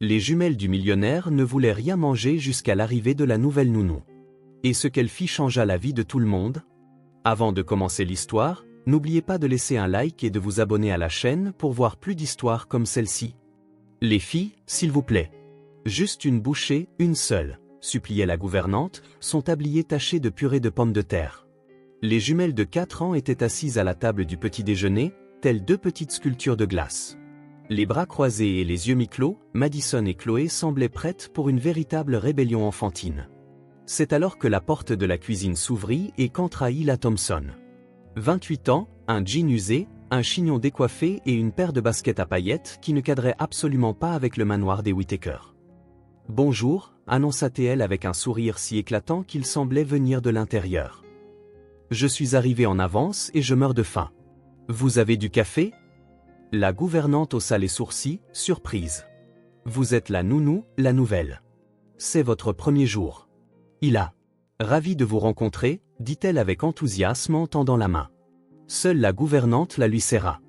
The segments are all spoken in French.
Les jumelles du millionnaire ne voulaient rien manger jusqu'à l'arrivée de la nouvelle nounou. Et ce qu'elle fit changea la vie de tout le monde. Avant de commencer l'histoire, n'oubliez pas de laisser un like et de vous abonner à la chaîne pour voir plus d'histoires comme celle-ci. Les filles, s'il vous plaît. Juste une bouchée, une seule, suppliait la gouvernante, son tablier taché de purée de pommes de terre. Les jumelles de 4 ans étaient assises à la table du petit déjeuner, telles deux petites sculptures de glace. Les bras croisés et les yeux mi-clos, Madison et Chloé semblaient prêtes pour une véritable rébellion enfantine. C'est alors que la porte de la cuisine s'ouvrit et qu'entra Hila Thompson. 28 ans, un jean usé, un chignon décoiffé et une paire de baskets à paillettes qui ne cadraient absolument pas avec le manoir des Whittaker. « Bonjour », annonça-t-elle avec un sourire si éclatant qu'il semblait venir de l'intérieur. « Je suis arrivée en avance et je meurs de faim. Vous avez du café ?» La gouvernante haussa les sourcils, surprise. « Vous êtes la nounou, la nouvelle. C'est votre premier jour. » Hila. « Ravie de vous rencontrer », dit-elle avec enthousiasme en tendant la main. Seule la gouvernante la lui serra.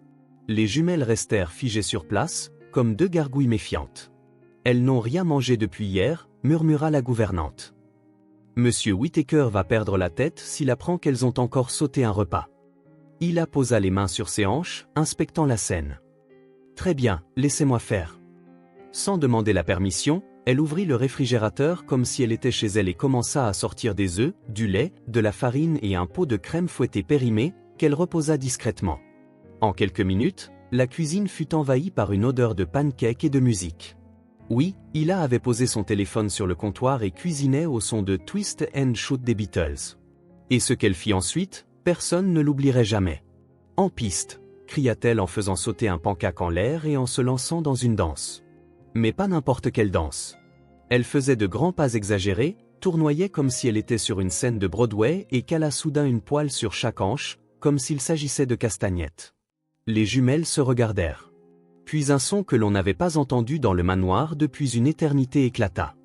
Les jumelles restèrent figées sur place, comme deux gargouilles méfiantes. « Elles n'ont rien mangé depuis hier », murmura la gouvernante. « Monsieur Whittaker va perdre la tête s'il apprend qu'elles ont encore sauté un repas. » Hila posa les mains sur ses hanches, inspectant la scène. « Très bien, laissez-moi faire. » Sans demander la permission, elle ouvrit le réfrigérateur comme si elle était chez elle et commença à sortir des œufs, du lait, de la farine et un pot de crème fouettée périmée, qu'elle reposa discrètement. En quelques minutes, la cuisine fut envahie par une odeur de pancakes et de musique. Oui, Hila avait posé son téléphone sur le comptoir et cuisinait au son de Twist and Shoot des Beatles. Et ce qu'elle fit ensuite, personne ne l'oublierait jamais. « En piste !» cria-t-elle en faisant sauter un pancake en l'air et en se lançant dans une danse. Mais pas n'importe quelle danse. Elle faisait de grands pas exagérés, tournoyait comme si elle était sur une scène de Broadway et cala soudain une poêle sur chaque hanche, comme s'il s'agissait de castagnettes. Les jumelles se regardèrent. Puis un son que l'on n'avait pas entendu dans le manoir depuis une éternité éclata.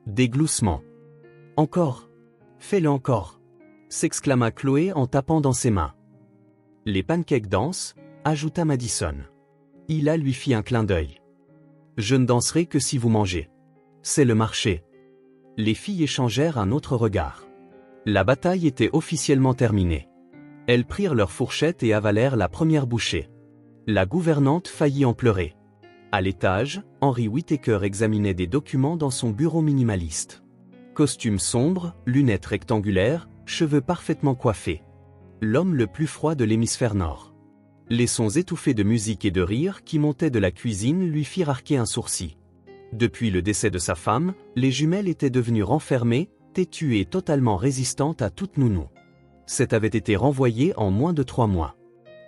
Des gloussements. « Encore ! Fais-le encore !» s'exclama Chloé en tapant dans ses mains. « Les pancakes dansent », ajouta Madison. Hila lui fit un clin d'œil. « Je ne danserai que si vous mangez. C'est le marché. » Les filles échangèrent un autre regard. La bataille était officiellement terminée. Elles prirent leurs fourchettes et avalèrent la première bouchée. La gouvernante faillit en pleurer. À l'étage, Henry Whittaker examinait des documents dans son bureau minimaliste. Costume sombre, lunettes rectangulaires, cheveux parfaitement coiffés. L'homme le plus froid de l'hémisphère nord. Les sons étouffés de musique et de rire qui montaient de la cuisine lui firent arquer un sourcil. Depuis le décès de sa femme, les jumelles étaient devenues renfermées, têtues et totalement résistantes à toute nounou. Cet avait été renvoyé en moins de 3 mois.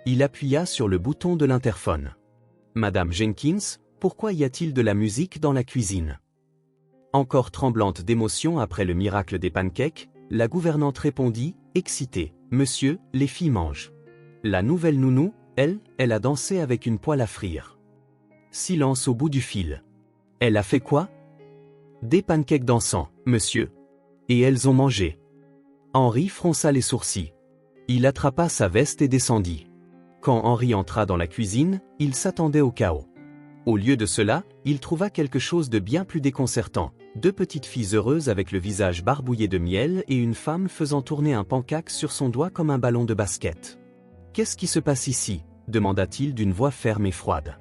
Il appuya sur le bouton de l'interphone. « Madame Jenkins, pourquoi y a-t-il de la musique dans la cuisine ?» Encore tremblante d'émotion après le miracle des pancakes, la gouvernante répondit, excitée, « Monsieur, les filles mangent. La nouvelle nounou, elle a dansé avec une poêle à frire. » Silence au bout du fil. « Elle a fait quoi ?»« Des pancakes dansants, monsieur. Et elles ont mangé. » Henry fronça les sourcils. Il attrapa sa veste et descendit. Quand Henry entra dans la cuisine, il s'attendait au chaos. Au lieu de cela, il trouva quelque chose de bien plus déconcertant. 2 petites filles heureuses avec le visage barbouillé de miel et une femme faisant tourner un pancake sur son doigt comme un ballon de basket. « Qu'est-ce qui se passe ici ?» demanda-t-il d'une voix ferme et froide.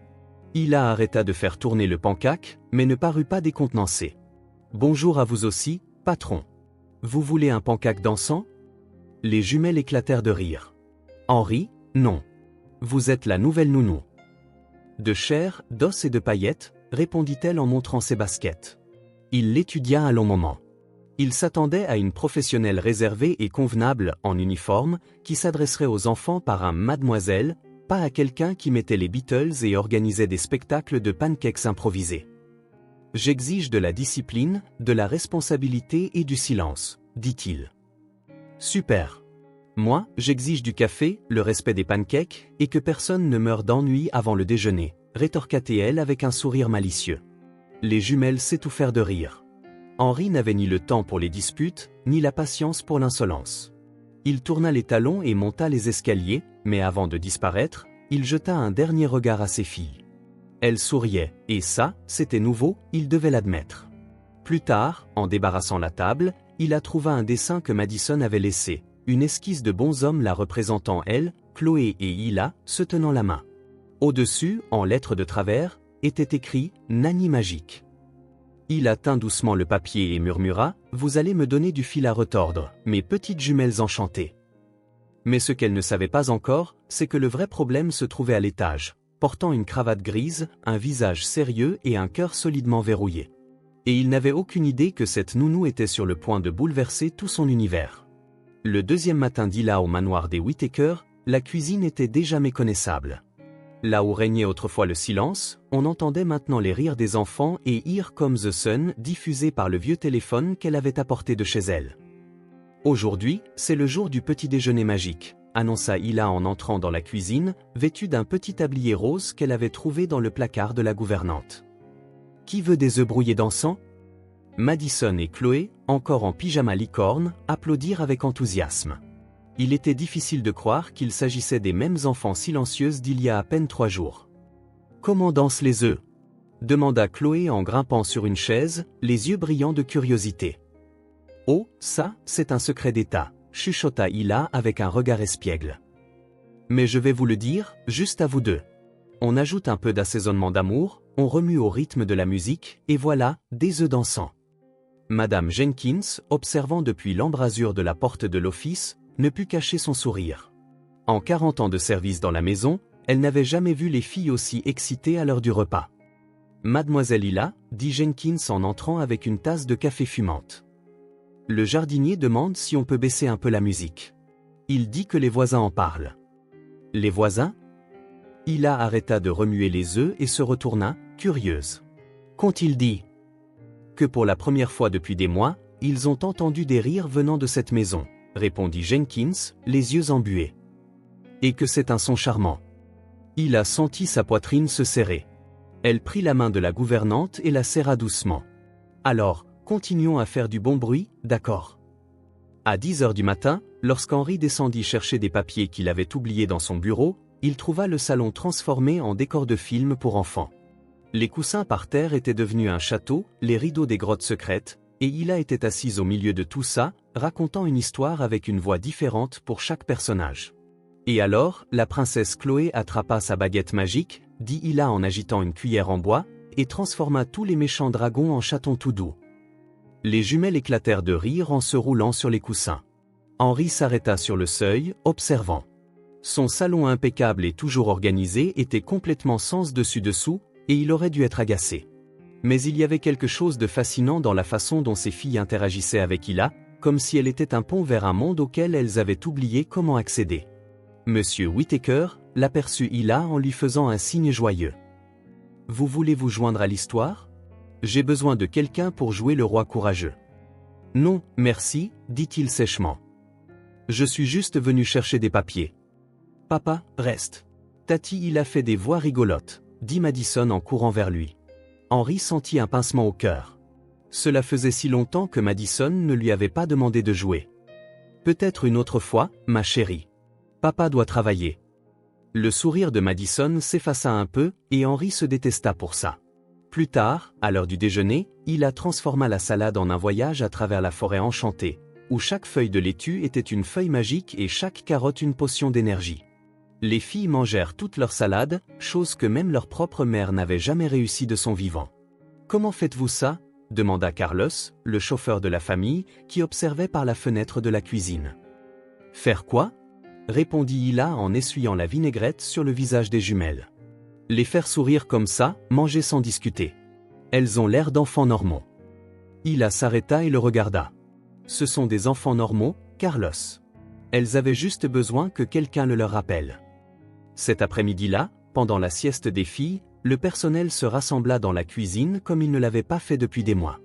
Hila arrêta de faire tourner le pancake, mais ne parut pas décontenancé. « Bonjour à vous aussi, patron. Vous voulez un pancake dansant ?» Les jumelles éclatèrent de rire. « Henry, non. Vous êtes la nouvelle nounou. »« De chair, d'os et de paillettes », répondit-elle en montrant ses baskets. Il l'étudia un long moment. Il s'attendait à une professionnelle réservée et convenable, en uniforme, qui s'adresserait aux enfants par un « mademoiselle », pas à quelqu'un qui mettait les Beatles et organisait des spectacles de pancakes improvisés. « J'exige de la discipline, de la responsabilité et du silence, » dit-il. « Super. Moi, j'exige du café, le respect des pancakes, et que personne ne meure d'ennui avant le déjeuner, » rétorqua-t-elle avec un sourire malicieux. Les jumelles s'étouffèrent de rire. Henry n'avait ni le temps pour les disputes, ni la patience pour l'insolence. Il tourna les talons et monta les escaliers, mais avant de disparaître, il jeta un dernier regard à ses filles. Elle souriait, et ça, c'était nouveau, il devait l'admettre. Plus tard, en débarrassant la table, il a trouvé un dessin que Madison avait laissé, une esquisse de bonshommes la représentant elle, Chloé et Hila, se tenant la main. Au-dessus, en lettres de travers, était écrit « Nanny magique ». Hila tint doucement le papier et murmura « Vous allez me donner du fil à retordre, mes petites jumelles enchantées ». Mais ce qu'elle ne savait pas encore, c'est que le vrai problème se trouvait à l'étage, portant une cravate grise, un visage sérieux et un cœur solidement verrouillé. Et il n'avait aucune idée que cette nounou était sur le point de bouleverser tout son univers. Le deuxième matin d'Hila au manoir des Whittaker, la cuisine était déjà méconnaissable. Là où régnait autrefois le silence, on entendait maintenant les rires des enfants et Here Comes the Sun diffusés par le vieux téléphone qu'elle avait apporté de chez elle. Aujourd'hui, c'est le jour du petit déjeuner magique, annonça Hila en entrant dans la cuisine, vêtue d'un petit tablier rose qu'elle avait trouvé dans le placard de la gouvernante. Qui veut des œufs brouillés d'encens ? Madison et Chloé, encore en pyjama licorne, applaudirent avec enthousiasme. Il était difficile de croire qu'il s'agissait des mêmes enfants silencieuses d'il y a à peine 3 jours. « Comment dansent les œufs ?» demanda Chloé en grimpant sur une chaise, les yeux brillants de curiosité. « Oh, ça, c'est un secret d'État », chuchota Hila avec un regard espiègle. « Mais je vais vous le dire, juste à vous deux. On ajoute un peu d'assaisonnement d'amour, on remue au rythme de la musique, et voilà, des œufs dansants. » Madame Jenkins, observant depuis l'embrasure de la porte de l'office, ne put cacher son sourire. En 40 ans de service dans la maison, elle n'avait jamais vu les filles aussi excitées à l'heure du repas. « Mademoiselle Hila » dit Jenkins en entrant avec une tasse de café fumante. Le jardinier demande si on peut baisser un peu la musique. Il dit que les voisins en parlent. « Les voisins ?» Hila arrêta de remuer les œufs et se retourna, curieuse. « Qu'ont-ils dit ?»« Que pour la première fois depuis des mois, ils ont entendu des rires venant de cette maison, » répondit Jenkins, les yeux embués. « Et que c'est un son charmant. » Hila sentit sa poitrine se serrer. Elle prit la main de la gouvernante et la serra doucement. « Alors, continuons à faire du bon bruit, d'accord ?» À 10 heures du matin, lorsqu'Henri descendit chercher des papiers qu'il avait oubliés dans son bureau, il trouva le salon transformé en décor de film pour enfants. Les coussins par terre étaient devenus un château, les rideaux des grottes secrètes, et Hila était assise au milieu de tout ça, racontant une histoire avec une voix différente pour chaque personnage. Et alors, la princesse Chloé attrapa sa baguette magique, dit Hila en agitant une cuillère en bois, et transforma tous les méchants dragons en chatons tout doux. Les jumelles éclatèrent de rire en se roulant sur les coussins. Henri s'arrêta sur le seuil, observant. Son salon impeccable et toujours organisé était complètement sens dessus-dessous, et il aurait dû être agacé. Mais il y avait quelque chose de fascinant dans la façon dont ces filles interagissaient avec Hila, comme si elle était un pont vers un monde auquel elles avaient oublié comment accéder. Monsieur Whittaker l'aperçut Hila en lui faisant un signe joyeux. « Vous voulez vous joindre à l'histoire ? J'ai besoin de quelqu'un pour jouer le roi courageux. »« Non, merci, » dit-il sèchement. « Je suis juste venu chercher des papiers. »« Papa, reste. » Tati Hila fait des voix rigolotes, dit Madison en courant vers lui. Henri sentit un pincement au cœur. Cela faisait si longtemps que Madison ne lui avait pas demandé de jouer. « Peut-être une autre fois, ma chérie. Papa doit travailler. » Le sourire de Madison s'effaça un peu, et Henri se détesta pour ça. Plus tard, à l'heure du déjeuner, Hila transforma la salade en un voyage à travers la forêt enchantée, où chaque feuille de laitue était une feuille magique et chaque carotte une potion d'énergie. Les filles mangèrent toute leur salade, chose que même leur propre mère n'avait jamais réussi de son vivant. « Comment faites-vous ça ?» demanda Carlos, le chauffeur de la famille, qui observait par la fenêtre de la cuisine. « Faire quoi ?» répondit Hila en essuyant la vinaigrette sur le visage des jumelles. « Les faire sourire comme ça, manger sans discuter. Elles ont l'air d'enfants normaux. » Hila s'arrêta et le regarda. « Ce sont des enfants normaux, Carlos. Elles avaient juste besoin que quelqu'un le leur rappelle. » Cet après-midi-là, pendant la sieste des filles, le personnel se rassembla dans la cuisine comme il ne l'avait pas fait depuis des mois.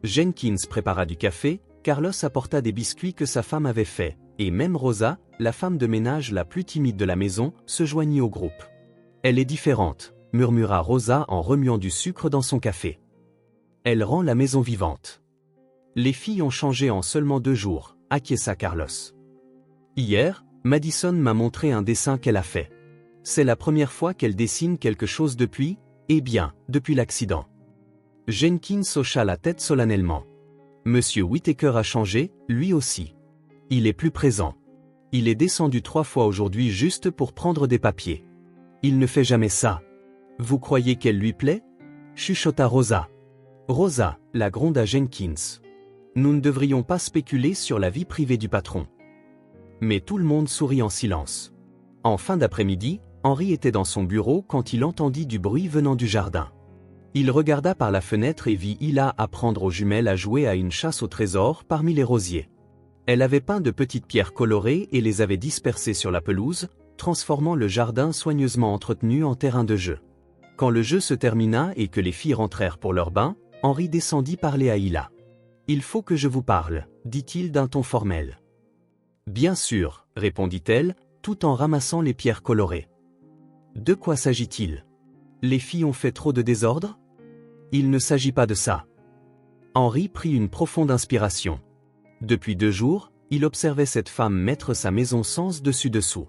Jenkins prépara du café, Carlos apporta des biscuits que sa femme avait faits, et même Rosa, la femme de ménage la plus timide de la maison, se joignit au groupe. « Elle est différente », murmura Rosa en remuant du sucre dans son café. « Elle rend la maison vivante. » Les filles ont changé en seulement 2 jours, acquiesça Carlos. « Hier, Madison m'a montré un dessin qu'elle a fait. C'est la première fois qu'elle dessine quelque chose depuis, Eh bien, depuis l'accident. Jenkins hocha la tête solennellement. Monsieur Whittaker a changé, lui aussi. Il est plus présent. Il est descendu 3 fois aujourd'hui juste pour prendre des papiers. Il ne fait jamais ça. Vous croyez qu'elle lui plaît? Chuchota Rosa. Rosa, la gronda Jenkins. Nous ne devrions pas spéculer sur la vie privée du patron. Mais tout le monde sourit en silence. En fin d'après-midi, Henry était dans son bureau quand il entendit du bruit venant du jardin. Il regarda par la fenêtre et vit Hila apprendre aux jumelles à jouer à une chasse au trésor parmi les rosiers. Elle avait peint de petites pierres colorées et les avait dispersées sur la pelouse, transformant le jardin soigneusement entretenu en terrain de jeu. Quand le jeu se termina et que les filles rentrèrent pour leur bain, Henry descendit parler à Hila. « Il faut que je vous parle, dit-il d'un ton formel. »« Bien sûr, répondit-elle, tout en ramassant les pierres colorées. De quoi s'agit-il? Les filles ont fait trop de désordre? Il ne s'agit pas de ça. Henry prit une profonde inspiration. Depuis 2 jours, il observait cette femme mettre sa maison sens dessus-dessous.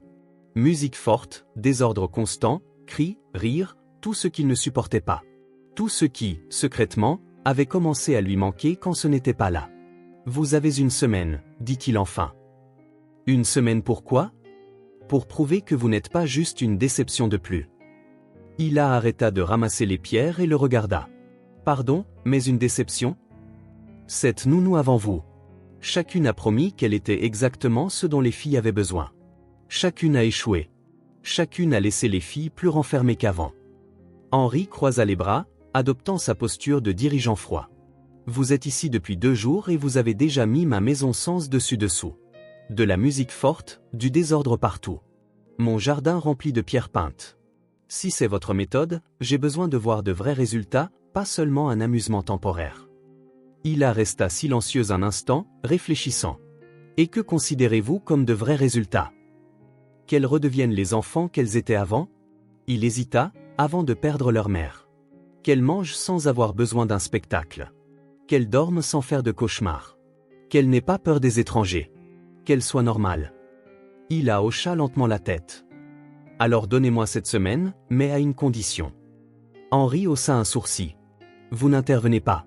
Musique forte, désordre constant, cris, rires, tout ce qu'il ne supportait pas. Tout ce qui, secrètement, avait commencé à lui manquer quand ce n'était pas là. « Vous avez une semaine, dit-il enfin. »« Une semaine pourquoi ? » ?»« Pour prouver que vous n'êtes pas juste une déception de plus. » Hila arrêta de ramasser les pierres et le regarda. « Pardon, mais une déception ? Cette nounou avant vous. Chacune a promis qu'elle était exactement ce dont les filles avaient besoin. Chacune a échoué. Chacune a laissé les filles plus renfermées qu'avant. » Henry croisa les bras, adoptant sa posture de dirigeant froid. « Vous êtes ici depuis 2 jours et vous avez déjà mis ma maison sens dessus-dessous. De la musique forte, du désordre partout. Mon jardin rempli de pierres peintes. Si c'est votre méthode, j'ai besoin de voir de vrais résultats, pas seulement un amusement temporaire. » Hila resta silencieuse un instant, réfléchissant. « Et que considérez-vous comme de vrais résultats? Qu'elles redeviennent les enfants qu'elles étaient avant? » Il hésita, avant de perdre leur mère. « Qu'elles mangent sans avoir besoin d'un spectacle. Qu'elles dorment sans faire de cauchemars. Qu'elles n'aient pas peur des étrangers. Qu'elles soient normales. » Hila hocha lentement la tête. « Alors donnez-moi cette semaine, mais à une condition. » Henry haussa un sourcil. « Vous n'intervenez pas.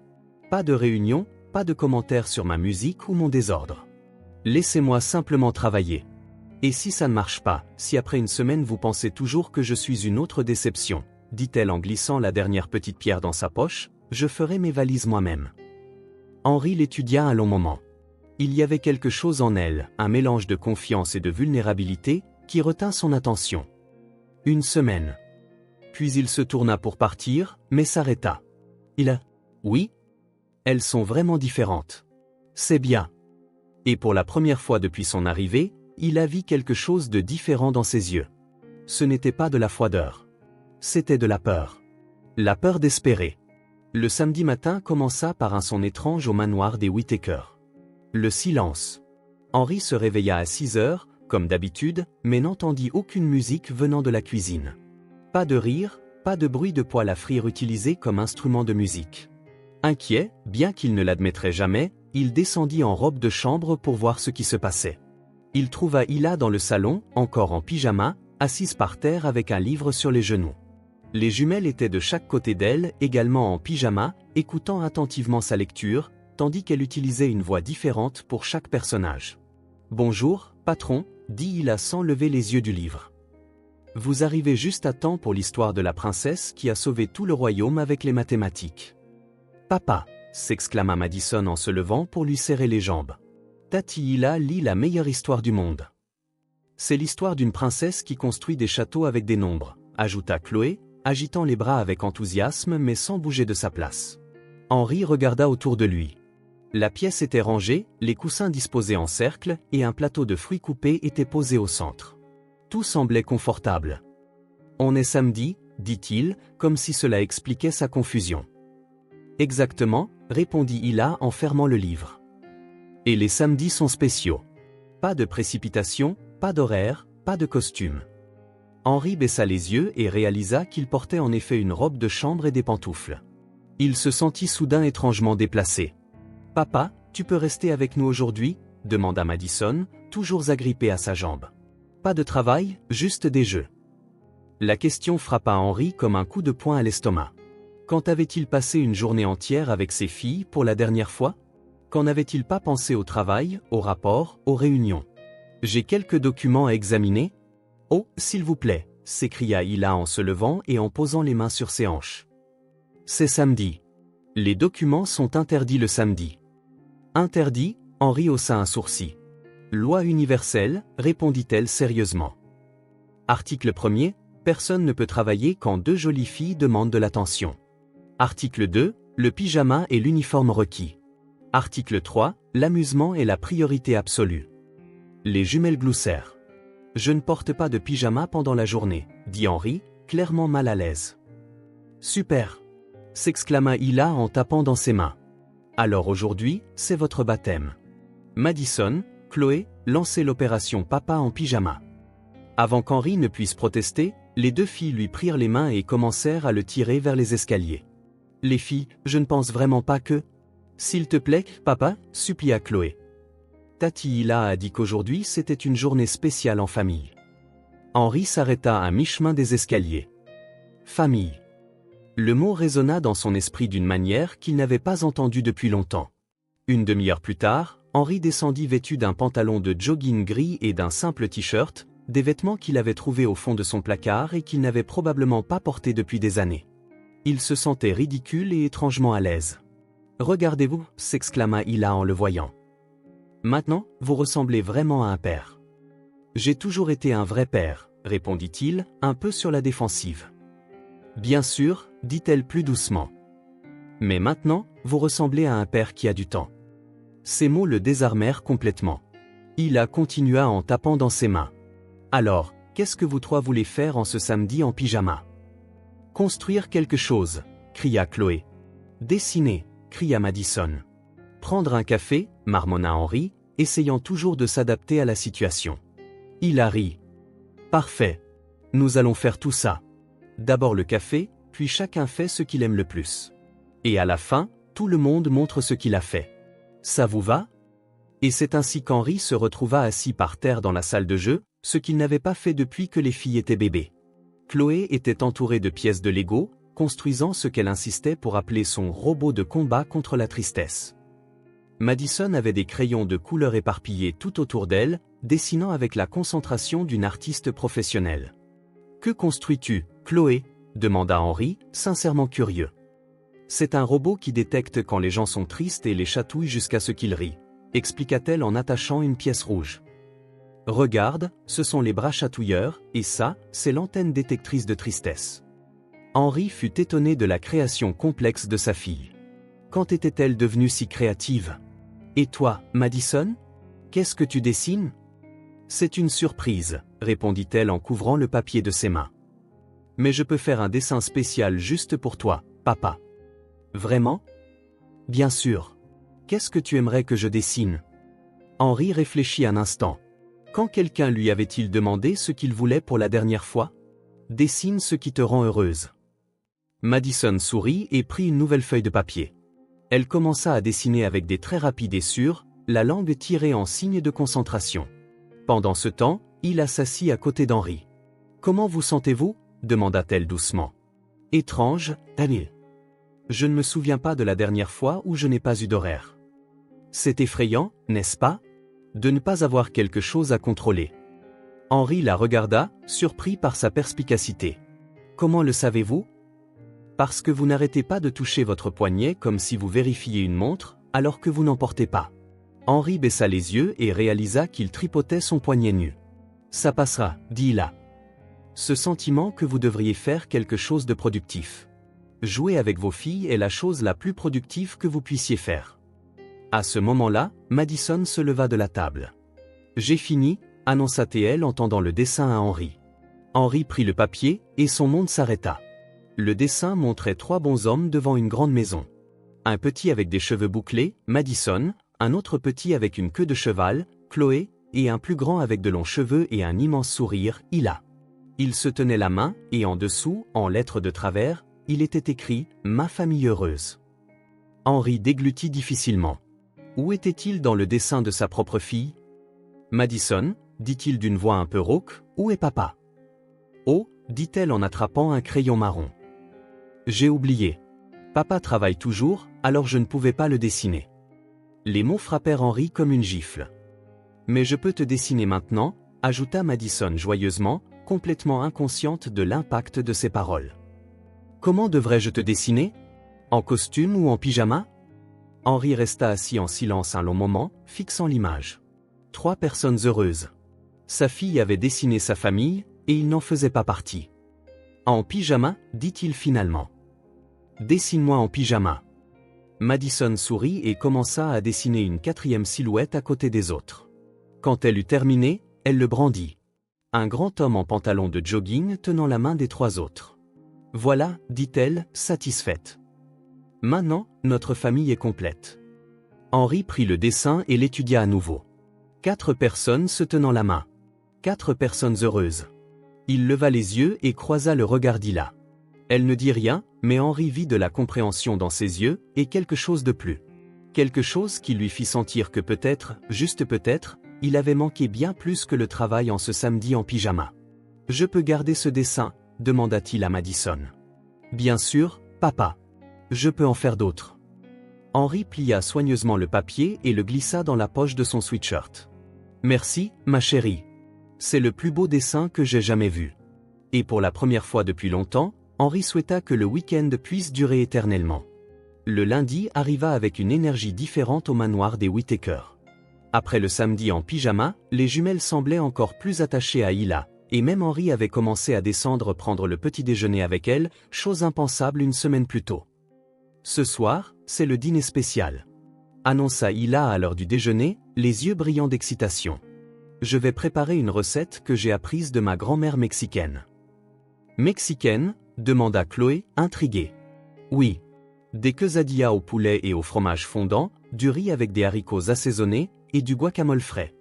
Pas de réunion, pas de commentaires sur ma musique ou mon désordre. Laissez-moi simplement travailler. Et si ça ne marche pas, si après une semaine vous pensez toujours que je suis une autre déception, dit-elle en glissant la dernière petite pierre dans sa poche, je ferai mes valises moi-même. » Henry l'étudia un long moment. Il y avait quelque chose en elle, un mélange de confiance et de vulnérabilité, qui retint son attention. « Une semaine. » Puis il se tourna pour partir, mais s'arrêta. « Oui ? Elles sont vraiment différentes. C'est bien. » Et pour la première fois depuis son arrivée, il a vu quelque chose de différent dans ses yeux. Ce n'était pas de la froideur. C'était de la peur. La peur d'espérer. Le samedi matin commença par un son étrange au manoir des Whittaker. Le silence. Henry se réveilla à 6 heures, comme d'habitude, mais n'entendit aucune musique venant de la cuisine. Pas de rire, pas de bruit de poêle à frire utilisé comme instrument de musique. Inquiet, bien qu'il ne l'admettrait jamais, il descendit en robe de chambre pour voir ce qui se passait. Il trouva Hila dans le salon, encore en pyjama, assise par terre avec un livre sur les genoux. Les jumelles étaient de chaque côté d'elle, également en pyjama, écoutant attentivement sa lecture, tandis qu'elle utilisait une voix différente pour chaque personnage. « Bonjour, patron, » dit Hila sans lever les yeux du livre. « Vous arrivez juste à temps pour l'histoire de la princesse qui a sauvé tout le royaume avec les mathématiques. »« Papa !» s'exclama Madison en se levant pour lui serrer les jambes. « Tati Hila lit la meilleure histoire du monde. C'est l'histoire d'une princesse qui construit des châteaux avec des nombres, » ajouta Chloé, agitant les bras avec enthousiasme mais sans bouger de sa place. Henry regarda autour de lui. La pièce était rangée, les coussins disposés en cercle, et un plateau de fruits coupés était posé au centre. Tout semblait confortable. « On est samedi, » dit-il, comme si cela expliquait sa confusion. « Exactement, » répondit Hila en fermant le livre. « Et les samedis sont spéciaux. Pas de précipitation, pas d'horaire, pas de costume. » Henry baissa les yeux et réalisa qu'il portait en effet une robe de chambre et des pantoufles. Il se sentit soudain étrangement déplacé. « Papa, tu peux rester avec nous aujourd'hui ?» demanda Madison, toujours agrippée à sa jambe. « Pas de travail, juste des jeux. » La question frappa Henri comme un coup de poing à l'estomac. Quand avait-il passé une journée entière avec ses filles pour la dernière fois? Quand n'avait-il pas pensé au travail, aux rapports, aux réunions? J'ai quelques documents à examiner? Oh, s'il vous plaît, s'écria Hila en se levant et en posant les mains sur ses hanches. C'est samedi. Les documents sont interdits le samedi. Interdits? Henri haussa un sourcil. Loi universelle, répondit-elle sérieusement. Article 1er, personne ne peut travailler quand deux jolies filles demandent de l'attention. Article 2, le pyjama est l'uniforme requis. Article 3, l'amusement est la priorité absolue. Les jumelles gloussèrent. Je ne porte pas de pyjama pendant la journée, dit Henri, clairement mal à l'aise. Super! S'exclama Hila en tapant dans ses mains. Alors aujourd'hui, c'est votre baptême. Madison, Chloé, lancez l'opération Papa en pyjama. Avant qu'Henri ne puisse protester, les deux filles lui prirent les mains et commencèrent à le tirer vers les escaliers. Les filles, je ne pense vraiment pas que... S'il te plaît, papa, supplia Chloé. Tati Hila a dit qu'aujourd'hui c'était une journée spéciale en famille. Henri s'arrêta à mi-chemin des escaliers. Famille. Le mot résonna dans son esprit d'une manière qu'il n'avait pas entendue depuis longtemps. Une demi-heure plus tard, Henri descendit vêtu d'un pantalon de jogging gris et d'un simple t-shirt, des vêtements qu'il avait trouvés au fond de son placard et qu'il n'avait probablement pas portés depuis des années. Il se sentait ridicule et étrangement à l'aise. « Regardez-vous » s'exclama Hila en le voyant. « Maintenant, vous ressemblez vraiment à un père. »« J'ai toujours été un vrai père » répondit-il, un peu sur la défensive. « Bien sûr » dit-elle plus doucement. « Mais maintenant, vous ressemblez à un père qui a du temps. » Ces mots le désarmèrent complètement. Hila continua en tapant dans ses mains. « Alors, qu'est-ce que vous trois voulez faire en ce samedi en pyjama ?»« Construire quelque chose » cria Chloé. « Dessiner » cria Madison. « Prendre un café » marmonna Henri, essayant toujours de s'adapter à la situation. Hila rit. « Parfait. Nous allons faire tout ça. D'abord le café, puis chacun fait ce qu'il aime le plus. Et à la fin, tout le monde montre ce qu'il a fait. Ça vous va ?» Et c'est ainsi qu'Henri se retrouva assis par terre dans la salle de jeu, ce qu'il n'avait pas fait depuis que les filles étaient bébés. Chloé était entourée de pièces de Lego, construisant ce qu'elle insistait pour appeler son robot de combat contre la tristesse. Madison avait des crayons de couleur éparpillés tout autour d'elle, dessinant avec la concentration d'une artiste professionnelle. « Que construis-tu, Chloé ?» demanda Henri, sincèrement curieux. « C'est un robot qui détecte quand les gens sont tristes et les chatouille jusqu'à ce qu'ils rient, » expliqua-t-elle en attachant une pièce rouge. « Regarde, ce sont les bras chatouilleurs, et ça, c'est l'antenne détectrice de tristesse. » Henri fut étonné de la création complexe de sa fille. Quand était-elle devenue si créative? « Et toi, Madison? Qu'est-ce que tu dessines ?»« C'est une surprise, » répondit-elle en couvrant le papier de ses mains. « Mais je peux faire un dessin spécial juste pour toi, papa. »« Vraiment? » ?»« Bien sûr. Qu'est-ce que tu aimerais que je dessine ?» Henri réfléchit un instant. Quand quelqu'un lui avait-il demandé ce qu'il voulait pour la dernière fois? « Dessine ce qui te rend heureuse. » Madison sourit et prit une nouvelle feuille de papier. Elle commença à dessiner avec des traits rapides et sûrs, la langue tirée en signe de concentration. Pendant ce temps, Hila s'assit à côté d'Henri. « Comment vous sentez-vous » demanda-t-elle doucement. « Étrange, Daniel. Je ne me souviens pas de la dernière fois où je n'ai pas eu d'horaire. C'est effrayant, n'est-ce pas? De ne pas avoir quelque chose à contrôler. » Henri la regarda, surpris par sa perspicacité. « Comment le savez-vous? » Parce que vous n'arrêtez pas de toucher votre poignet comme si vous vérifiez une montre, alors que vous n'en portez pas. Henri baissa les yeux et réalisa qu'il tripotait son poignet nu. « Ça passera, dit Hila. Ce sentiment que vous devriez faire quelque chose de productif. Jouer avec vos filles est la chose la plus productive que vous puissiez faire. » À ce moment-là, Madison se leva de la table. « J'ai fini » annonça-t-elle en tendant le dessin à Henri. Henri prit le papier, et son monde s'arrêta. Le dessin montrait trois bonshommes devant une grande maison. Un petit avec des cheveux bouclés, Madison, un autre petit avec une queue de cheval, Chloé, et un plus grand avec de longs cheveux et un immense sourire, Hila. Ils se tenaient la main, et en dessous, en lettres de travers, il était écrit « Ma famille heureuse ». Henri déglutit difficilement. Où était-il dans le dessin de sa propre fille? « Madison, dit-il d'une voix un peu rauque, où est papa ?» « Oh, dit-elle en attrapant un crayon marron. J'ai oublié. Papa travaille toujours, alors je ne pouvais pas le dessiner. Les mots frappèrent Henri comme une gifle. Mais je peux te dessiner maintenant, ajouta Madison joyeusement, complètement inconsciente de l'impact de ses paroles. Comment devrais-je te dessiner? En costume ou en pyjama? Henri resta assis en silence un long moment, fixant l'image. 3 personnes heureuses. Sa fille avait dessiné sa famille, et il n'en faisait pas partie. En pyjama, dit-il finalement. Dessine-moi en pyjama. Madison sourit et commença à dessiner une 4e silhouette à côté des autres. Quand elle eut terminé, elle le brandit. Un grand homme en pantalon de jogging tenant la main des 3 autres. Voilà, dit-elle, satisfaite. Maintenant, notre famille est complète. Henri prit le dessin et l'étudia à nouveau. 4 personnes se tenant la main. 4 personnes heureuses. Il leva les yeux et croisa le regard d'Hila. Elle ne dit rien, mais Henri vit de la compréhension dans ses yeux, et quelque chose de plus. Quelque chose qui lui fit sentir que peut-être, juste peut-être, il avait manqué bien plus que le travail en ce samedi en pyjama. « Je peux garder ce dessin ?» demanda-t-il à Madison. « Bien sûr, papa. Je peux en faire d'autres. » Henri plia soigneusement le papier et le glissa dans la poche de son sweatshirt. « Merci, ma chérie. C'est le plus beau dessin que j'ai jamais vu. » Et pour la première fois depuis longtemps, Henri souhaita que le week-end puisse durer éternellement. Le lundi arriva avec une énergie différente au manoir des Whittaker. Après le samedi en pyjama, les jumelles semblaient encore plus attachées à Hila, et même Henri avait commencé à descendre prendre le petit déjeuner avec elle, chose impensable une semaine plus tôt. Ce soir, c'est le dîner spécial, annonça Hila à l'heure du déjeuner, les yeux brillants d'excitation. Je vais préparer une recette que j'ai apprise de ma grand-mère mexicaine. Mexicaine? Demanda Chloé, intriguée. Oui. Des quesadillas au poulet et au fromage fondant, du riz avec des haricots assaisonnés, et du guacamole frais.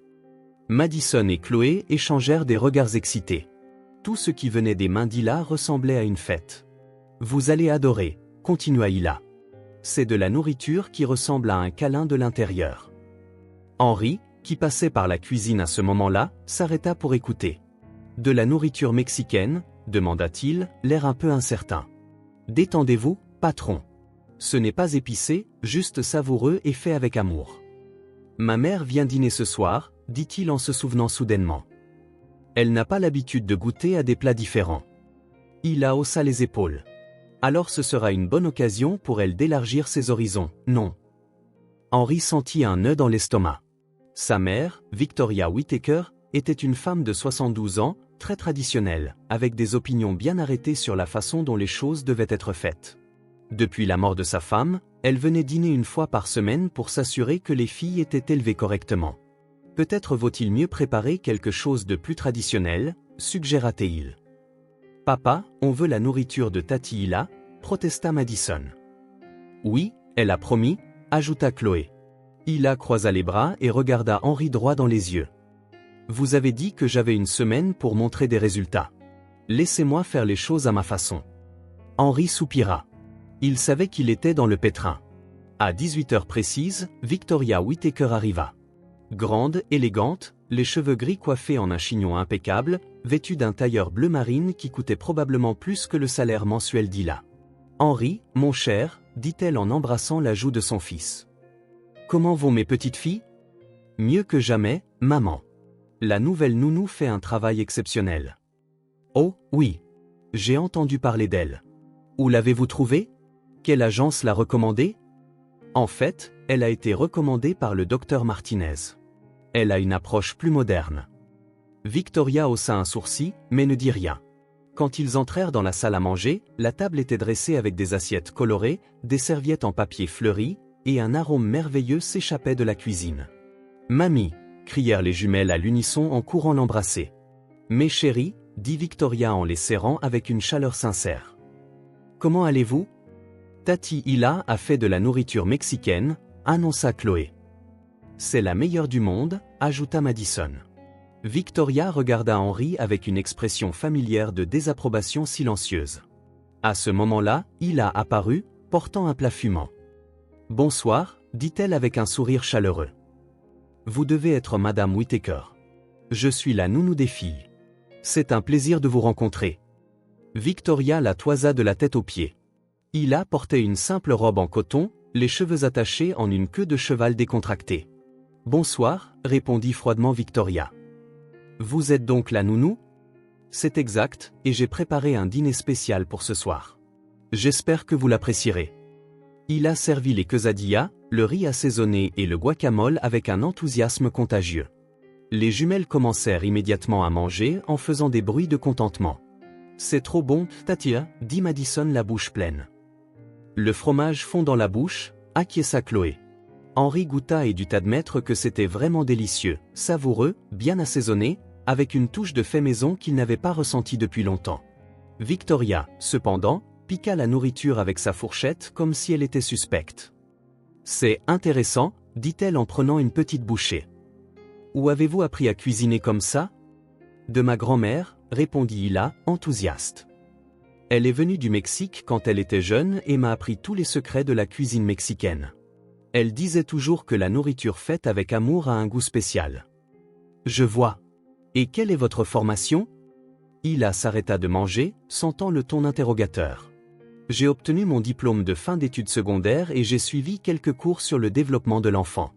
Madison et Chloé échangèrent des regards excités. Tout ce qui venait des mains d'Hila ressemblait à une fête. Vous allez adorer, continua Hila. C'est de la nourriture qui ressemble à un câlin de l'intérieur. Henri, qui passait par la cuisine à ce moment-là, s'arrêta pour écouter. De la nourriture mexicaine? Demanda-t-il, l'air un peu incertain. Détendez-vous, patron. Ce n'est pas épicé, juste savoureux et fait avec amour. Ma mère vient dîner ce soir, dit-il en se souvenant soudainement. Elle n'a pas l'habitude de goûter à des plats différents. Hila haussa les épaules. Alors ce sera une bonne occasion pour elle d'élargir ses horizons, non? Henri sentit un nœud dans l'estomac. Sa mère, Victoria Whittaker, était une femme de 72 ans, très traditionnelle, avec des opinions bien arrêtées sur la façon dont les choses devaient être faites. Depuis la mort de sa femme, elle venait dîner une fois par semaine pour s'assurer que les filles étaient élevées correctement. Peut-être vaut-il mieux préparer quelque chose de plus traditionnel, suggéra-t-il. Papa, on veut la nourriture de Tati Hila, protesta Madison. Oui, elle a promis, ajouta Chloé. Hila croisa les bras et regarda Henri droit dans les yeux. Vous avez dit que j'avais une semaine pour montrer des résultats. Laissez-moi faire les choses à ma façon. Henri soupira. Il savait qu'il était dans le pétrin. À 18h précises, Victoria Whittaker arriva. Grande, élégante, les cheveux gris coiffés en un chignon impeccable, vêtue d'un tailleur bleu marine qui coûtait probablement plus que le salaire mensuel d'Hila. Henri, mon cher, dit-elle en embrassant la joue de son fils. Comment vont mes petites filles? Mieux que jamais, maman. La nouvelle nounou fait un travail exceptionnel. Oh, oui. J'ai entendu parler d'elle. Où l'avez-vous trouvée? Quelle agence l'a recommandée? En fait, elle a été recommandée par le docteur Martinez. Elle a une approche plus moderne. Victoria haussa un sourcil, mais ne dit rien. Quand ils entrèrent dans la salle à manger, la table était dressée avec des assiettes colorées, des serviettes en papier fleuri, et un arôme merveilleux s'échappait de la cuisine. « Mamie !» crièrent les jumelles à l'unisson en courant l'embrasser. « Mes chéris !» dit Victoria en les serrant avec une chaleur sincère. « Comment allez-vous » Tati Hila a fait de la nourriture mexicaine, annonça Chloé. « C'est la meilleure du monde » ajouta Madison. Victoria regarda Henri avec une expression familière de désapprobation silencieuse. À ce moment-là, Hila apparut, portant un plat fumant. « Bonsoir » dit-elle avec un sourire chaleureux. « Vous devez être Madame Whittaker. Je suis la nounou des filles. C'est un plaisir de vous rencontrer. Victoria la toisa de la tête aux pieds. Hila portait une simple robe en coton, les cheveux attachés en une queue de cheval décontractée. « Bonsoir », répondit froidement Victoria. « Vous êtes donc la nounou ?»« C'est exact, et j'ai préparé un dîner spécial pour ce soir. J'espère que vous l'apprécierez. » Hila servit les quesadillas, le riz assaisonné et le guacamole avec un enthousiasme contagieux. Les jumelles commencèrent immédiatement à manger en faisant des bruits de contentement. « C'est trop bon, Tatia », dit Madison la bouche pleine. Le fromage fond dans la bouche, acquiesça Chloé. Henri goûta et dut admettre que c'était vraiment délicieux, savoureux, bien assaisonné, avec une touche de fait maison qu'il n'avait pas ressentie depuis longtemps. Victoria, cependant, piqua la nourriture avec sa fourchette comme si elle était suspecte. « C'est intéressant », dit-elle en prenant une petite bouchée. « Où avez-vous appris à cuisiner comme ça ?»« De ma grand-mère », répondit Hila, enthousiaste. « Elle est venue du Mexique quand elle était jeune et m'a appris tous les secrets de la cuisine mexicaine. Elle disait toujours que la nourriture faite avec amour a un goût spécial. »« Je vois. Et quelle est votre formation ?» Hila s'arrêta de manger, sentant le ton interrogateur. « J'ai obtenu mon diplôme de fin d'études secondaires et j'ai suivi quelques cours sur le développement de l'enfant. »«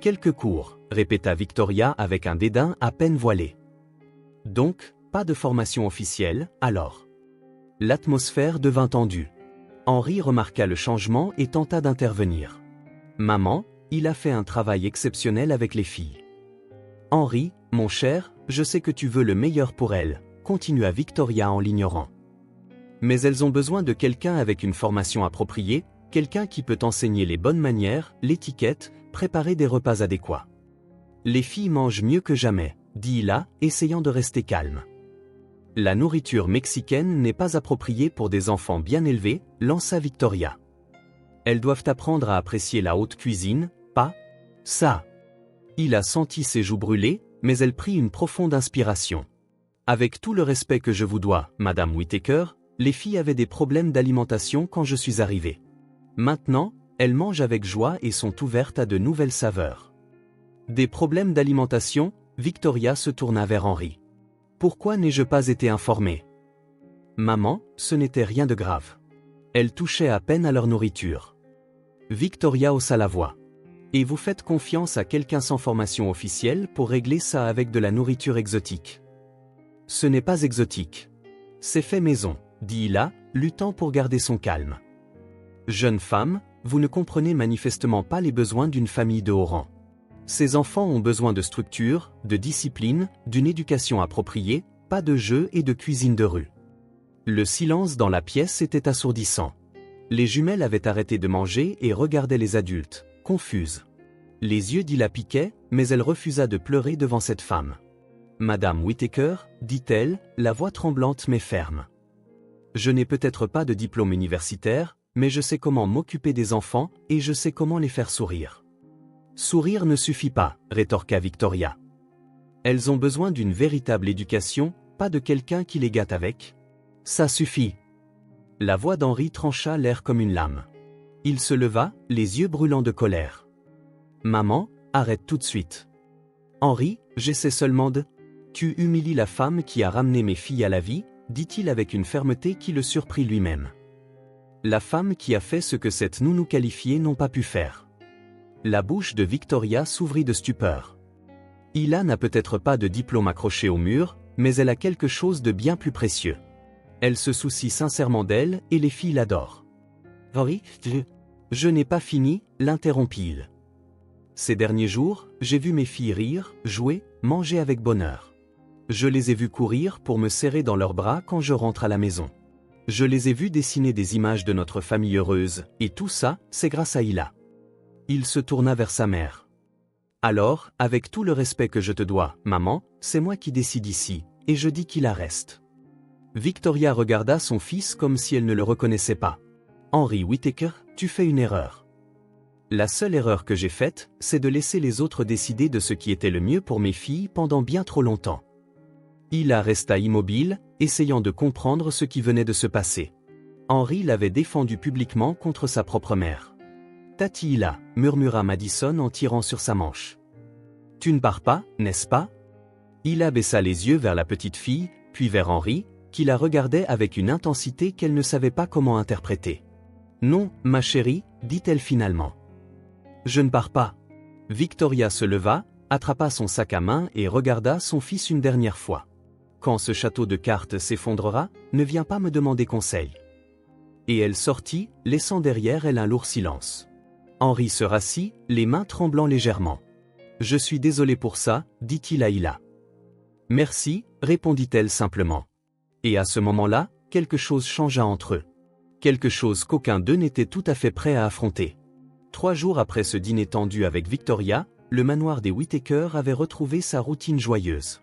Quelques cours », répéta Victoria avec un dédain à peine voilé. « Donc, pas de formation officielle, alors ?» L'atmosphère devint tendue. Henri remarqua le changement et tenta d'intervenir. « Maman, il a fait un travail exceptionnel avec les filles. »« Henri, mon cher, je sais que tu veux le meilleur pour elles, » continua Victoria en l'ignorant. « Mais elles ont besoin de quelqu'un avec une formation appropriée, quelqu'un qui peut enseigner les bonnes manières, l'étiquette, préparer des repas adéquats. »« Les filles mangent mieux que jamais, » dit Hila, essayant de rester calme. « La nourriture mexicaine n'est pas appropriée pour des enfants bien élevés, lança Victoria. Elles doivent apprendre à apprécier la haute cuisine, pas ça. » Hila sentit ses joues brûler, mais elle prit une profonde inspiration. « Avec tout le respect que je vous dois, Madame Whittaker, les filles avaient des problèmes d'alimentation quand je suis arrivé. Maintenant, elles mangent avec joie et sont ouvertes à de nouvelles saveurs. » Des problèmes d'alimentation, Victoria se tourna vers Henri. « Pourquoi n'ai-je pas été informée ?»« Maman, ce n'était rien de grave. Elles touchaient à peine à leur nourriture. » Victoria haussa la voix. « Et vous faites confiance à quelqu'un sans formation officielle pour régler ça avec de la nourriture exotique. »« Ce n'est pas exotique. C'est fait maison, » dit Hila, luttant pour garder son calme. « Jeune femme, vous ne comprenez manifestement pas les besoins d'une famille de haut rang. Ces enfants ont besoin de structure, de discipline, d'une éducation appropriée, pas de jeux et de cuisine de rue. » Le silence dans la pièce était assourdissant. Les jumelles avaient arrêté de manger et regardaient les adultes, confuses. Les yeux d'Hila piquaient, mais elle refusa de pleurer devant cette femme. « Madame Whittaker, dit-elle, la voix tremblante mais ferme. Je n'ai peut-être pas de diplôme universitaire, mais je sais comment m'occuper des enfants et je sais comment les faire sourire. » Sourire ne suffit pas, rétorqua Victoria. Elles ont besoin d'une véritable éducation, pas de quelqu'un qui les gâte avec. Ça suffit. La voix d'Henri trancha l'air comme une lame. Il se leva, les yeux brûlants de colère. Maman, arrête tout de suite. Henri, j'essaie seulement de... Tu humilies la femme qui a ramené mes filles à la vie, dit-il avec une fermeté qui le surprit lui-même. La femme qui a fait ce que cette nounou qualifiée n'ont pas pu faire. La bouche de Victoria s'ouvrit de stupeur. Hila n'a peut-être pas de diplôme accroché au mur, mais elle a quelque chose de bien plus précieux. Elle se soucie sincèrement d'elle et les filles l'adorent. Henri, je n'ai pas fini, l'interrompit-il. Ces derniers jours, j'ai vu mes filles rire, jouer, manger avec bonheur. Je les ai vues courir pour me serrer dans leurs bras quand je rentre à la maison. Je les ai vues dessiner des images de notre famille heureuse, et tout ça, c'est grâce à Hila. Il se tourna vers sa mère. Alors, avec tout le respect que je te dois, maman, c'est moi qui décide ici, et je dis qu'il reste. Victoria regarda son fils comme si elle ne le reconnaissait pas. Henri Whittaker, tu fais une erreur. La seule erreur que j'ai faite, c'est de laisser les autres décider de ce qui était le mieux pour mes filles pendant bien trop longtemps. Hila resta immobile, essayant de comprendre ce qui venait de se passer. Henri l'avait défendu publiquement contre sa propre mère. Tati Hila, murmura Madison en tirant sur sa manche. Tu ne pars pas, n'est-ce pas? Hila baissa les yeux vers la petite fille, puis vers Henri. qui la regardait avec une intensité qu'elle ne savait pas comment interpréter. « Non, ma chérie, dit-elle finalement. Je ne pars pas. » Victoria se leva, attrapa son sac à main et regarda son fils une dernière fois. « Quand ce château de cartes s'effondrera, ne viens pas me demander conseil. » Et elle sortit, laissant derrière elle un lourd silence. Henri se rassit, les mains tremblant légèrement. « Je suis désolé pour ça, dit-il à Hila. »« Merci, répondit-elle simplement. Et à ce moment-là, quelque chose changea entre eux. Quelque chose qu'aucun d'eux n'était tout à fait prêt à affronter. 3 jours après ce dîner tendu avec Victoria, le manoir des Whittaker avait retrouvé sa routine joyeuse.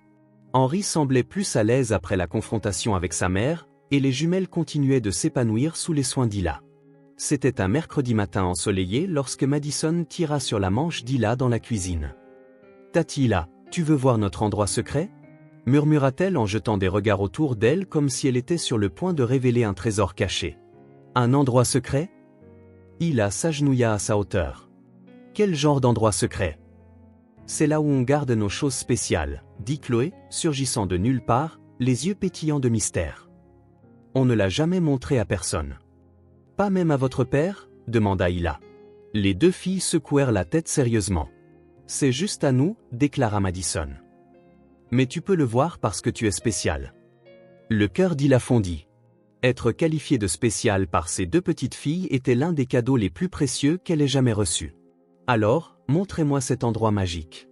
Henri semblait plus à l'aise après la confrontation avec sa mère, et les jumelles continuaient de s'épanouir sous les soins d'Hila. C'était un mercredi matin ensoleillé lorsque Madison tira sur la manche d'Hila dans la cuisine. « Tati Hila, tu veux voir notre endroit secret ?» murmura-t-elle en jetant des regards autour d'elle comme si elle était sur le point de révéler un trésor caché. « Un endroit secret ?» Hila s'agenouilla à sa hauteur. « Quel genre d'endroit secret ?»« C'est là où on garde nos choses spéciales, » dit Chloé, surgissant de nulle part, les yeux pétillants de mystère. « On ne l'a jamais montré à personne. »« Pas même à votre père ?» demanda Hila. Les 2 filles secouèrent la tête sérieusement. « C'est juste à nous, » déclara Madison. « Mais tu peux le voir parce que tu es spécial. » Le cœur d'Hila fondit. Être qualifiée de spéciale par ses 2 petites filles était l'un des cadeaux les plus précieux qu'elle ait jamais reçus. « Alors, montrez-moi cet endroit magique. »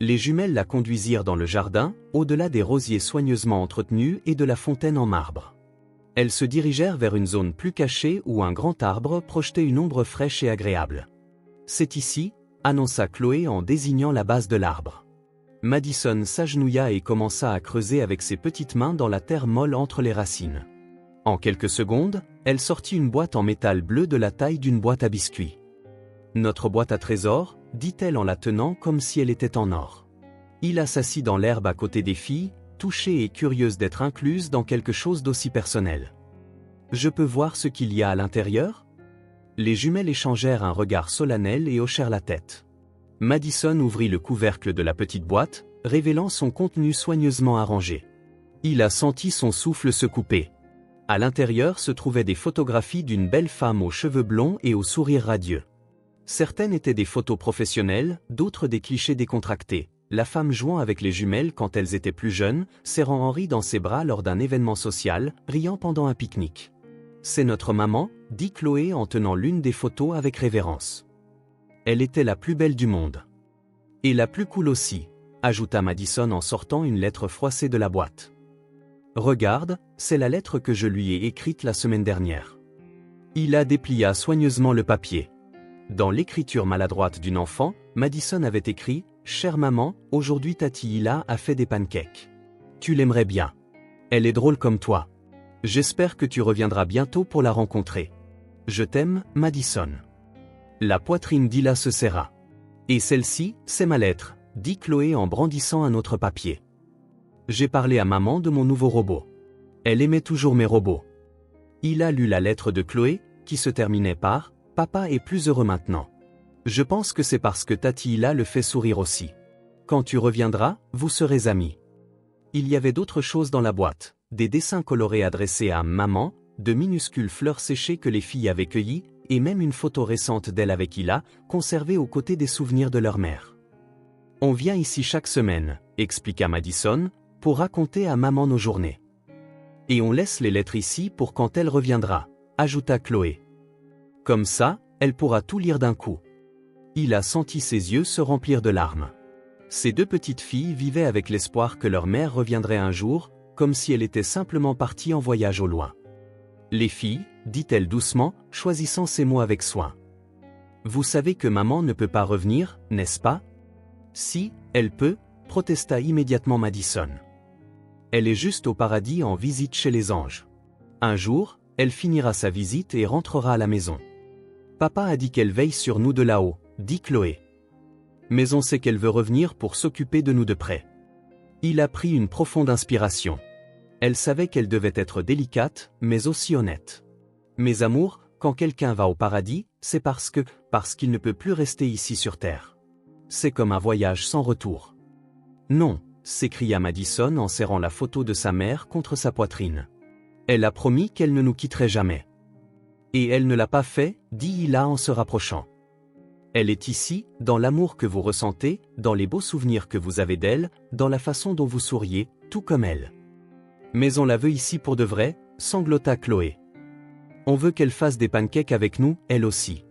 Les jumelles la conduisirent dans le jardin, au-delà des rosiers soigneusement entretenus et de la fontaine en marbre. Elles se dirigèrent vers une zone plus cachée où un grand arbre projetait une ombre fraîche et agréable. « C'est ici » annonça Chloé en désignant la base de l'arbre. Madison s'agenouilla et commença à creuser avec ses petites mains dans la terre molle entre les racines. En quelques secondes, elle sortit une boîte en métal bleu de la taille d'une boîte à biscuits. « Notre boîte à trésors » dit-elle en la tenant comme si elle était en or. Hila s'assit dans l'herbe à côté des filles, touchée et curieuse d'être incluse dans quelque chose d'aussi personnel. « Je peux voir ce qu'il y a à l'intérieur ?» Les jumelles échangèrent un regard solennel et hochèrent la tête. Madison ouvrit le couvercle de la petite boîte, révélant son contenu soigneusement arrangé. Hila sentit son souffle se couper. À l'intérieur se trouvaient des photographies d'une belle femme aux cheveux blonds et au sourire radieux. Certaines étaient des photos professionnelles, d'autres des clichés décontractés. La femme jouant avec les jumelles quand elles étaient plus jeunes, serrant Henri dans ses bras lors d'un événement social, riant pendant un pique-nique. « C'est notre maman » dit Chloé en tenant l'une des photos avec révérence. « Elle était la plus belle du monde. »« Et la plus cool aussi » ajouta Madison en sortant une lettre froissée de la boîte. « Regarde, c'est la lettre que je lui ai écrite la semaine dernière. » Hila déplia soigneusement le papier. Dans l'écriture maladroite d'une enfant, Madison avait écrit « Chère maman, aujourd'hui Tati Hila a fait des pancakes. Tu l'aimerais bien. Elle est drôle comme toi. J'espère que tu reviendras bientôt pour la rencontrer. Je t'aime, Madison. » La poitrine d'Hila se serra. « Et celle-ci, c'est ma lettre » dit Chloé en brandissant un autre papier. « J'ai parlé à maman de mon nouveau robot. Elle aimait toujours mes robots. » Hila lut la lettre de Chloé, qui se terminait par « Papa est plus heureux maintenant. Je pense que c'est parce que Tati Hila le fait sourire aussi. Quand tu reviendras, vous serez amis. » Il y avait d'autres choses dans la boîte, des dessins colorés adressés à maman, de minuscules fleurs séchées que les filles avaient cueillies, et même une photo récente d'elle avec Hila, conservée aux côtés des souvenirs de leur mère. « On vient ici chaque semaine, » expliqua Madison, « pour raconter à maman nos journées. Et on laisse les lettres ici pour quand elle reviendra, » ajouta Chloé. « Comme ça, elle pourra tout lire d'un coup. » Hila sentit ses yeux se remplir de larmes. Ces 2 petites filles vivaient avec l'espoir que leur mère reviendrait un jour, comme si elle était simplement partie en voyage au loin. « Les filles, » dit-elle doucement, choisissant ses mots avec soin. « Vous savez que maman ne peut pas revenir, n'est-ce pas ?»« Si, elle peut, » protesta immédiatement Madison. « Elle est juste au paradis en visite chez les anges. Un jour, elle finira sa visite et rentrera à la maison. Papa a dit qu'elle veille sur nous de là-haut, » dit Chloé. « Mais on sait qu'elle veut revenir pour s'occuper de nous de près. » Il a pris une profonde inspiration. Elle savait qu'elle devait être délicate, mais aussi honnête. « Mes amours, quand quelqu'un va au paradis, c'est parce qu'il ne peut plus rester ici sur Terre. C'est comme un voyage sans retour. » « Non, s'écria Madison en serrant la photo de sa mère contre sa poitrine. Elle a promis qu'elle ne nous quitterait jamais. Et elle ne l'a pas fait, dit Hila en se rapprochant. Elle est ici, dans l'amour que vous ressentez, dans les beaux souvenirs que vous avez d'elle, dans la façon dont vous souriez, tout comme elle. Mais on la veut ici pour de vrai, sanglota Chloé. On veut qu'elle fasse des pancakes avec nous, elle aussi.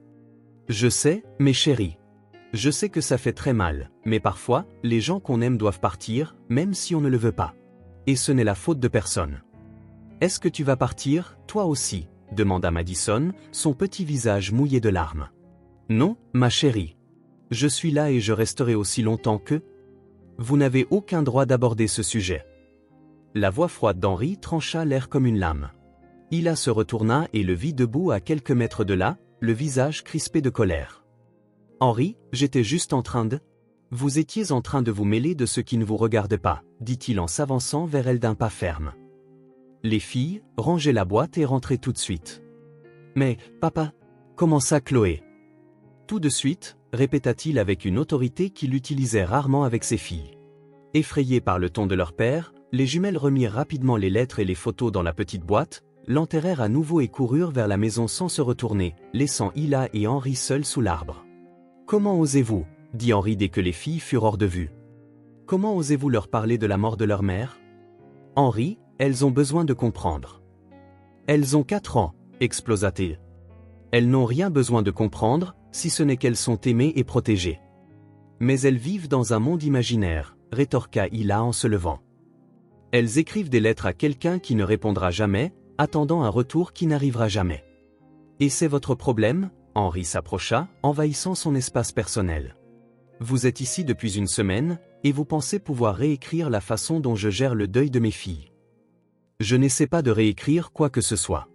Je sais, mes chéris. Je sais que ça fait très mal, mais parfois, les gens qu'on aime doivent partir, même si on ne le veut pas. Et ce n'est la faute de personne. Est-ce que tu vas partir, toi aussi ? Demanda Madison, son petit visage mouillé de larmes. Non, ma chérie. Je suis là et je resterai aussi longtemps que... Vous n'avez aucun droit d'aborder ce sujet. La voix froide d'Henri trancha l'air comme une lame. Hila se retourna et le vit debout à quelques mètres de là, le visage crispé de colère. Henri, j'étais juste en train de... Vous étiez en train de vous mêler de ce qui ne vous regarde pas, dit-il en s'avançant vers elle d'un pas ferme. Les filles, rangez la boîte et rentrez tout de suite. Mais, papa, commença Chloé. Tout de suite, répéta-t-il avec une autorité qu'il utilisait rarement avec ses filles. Effrayées par le ton de leur père, les jumelles remirent rapidement les lettres et les photos dans la petite boîte, l'enterrèrent à nouveau et coururent vers la maison sans se retourner, laissant Hila et Henri seuls sous l'arbre. « Comment osez-vous » dit Henri dès que les filles furent hors de vue. « Comment osez-vous leur parler de la mort de leur mère ?»« Henri, elles ont besoin de comprendre. »« Elles ont 4 ans, explosa-t-il. Elles n'ont rien besoin de comprendre, si ce n'est qu'elles sont aimées et protégées. Mais elles vivent dans un monde imaginaire, rétorqua Hila en se levant. Elles écrivent des lettres à quelqu'un qui ne répondra jamais, attendant un retour qui n'arrivera jamais. Et c'est votre problème ? Henri s'approcha, envahissant son espace personnel. Vous êtes ici depuis une semaine, et vous pensez pouvoir réécrire la façon dont je gère le deuil de mes filles. Je n'essaie pas de réécrire quoi que ce soit.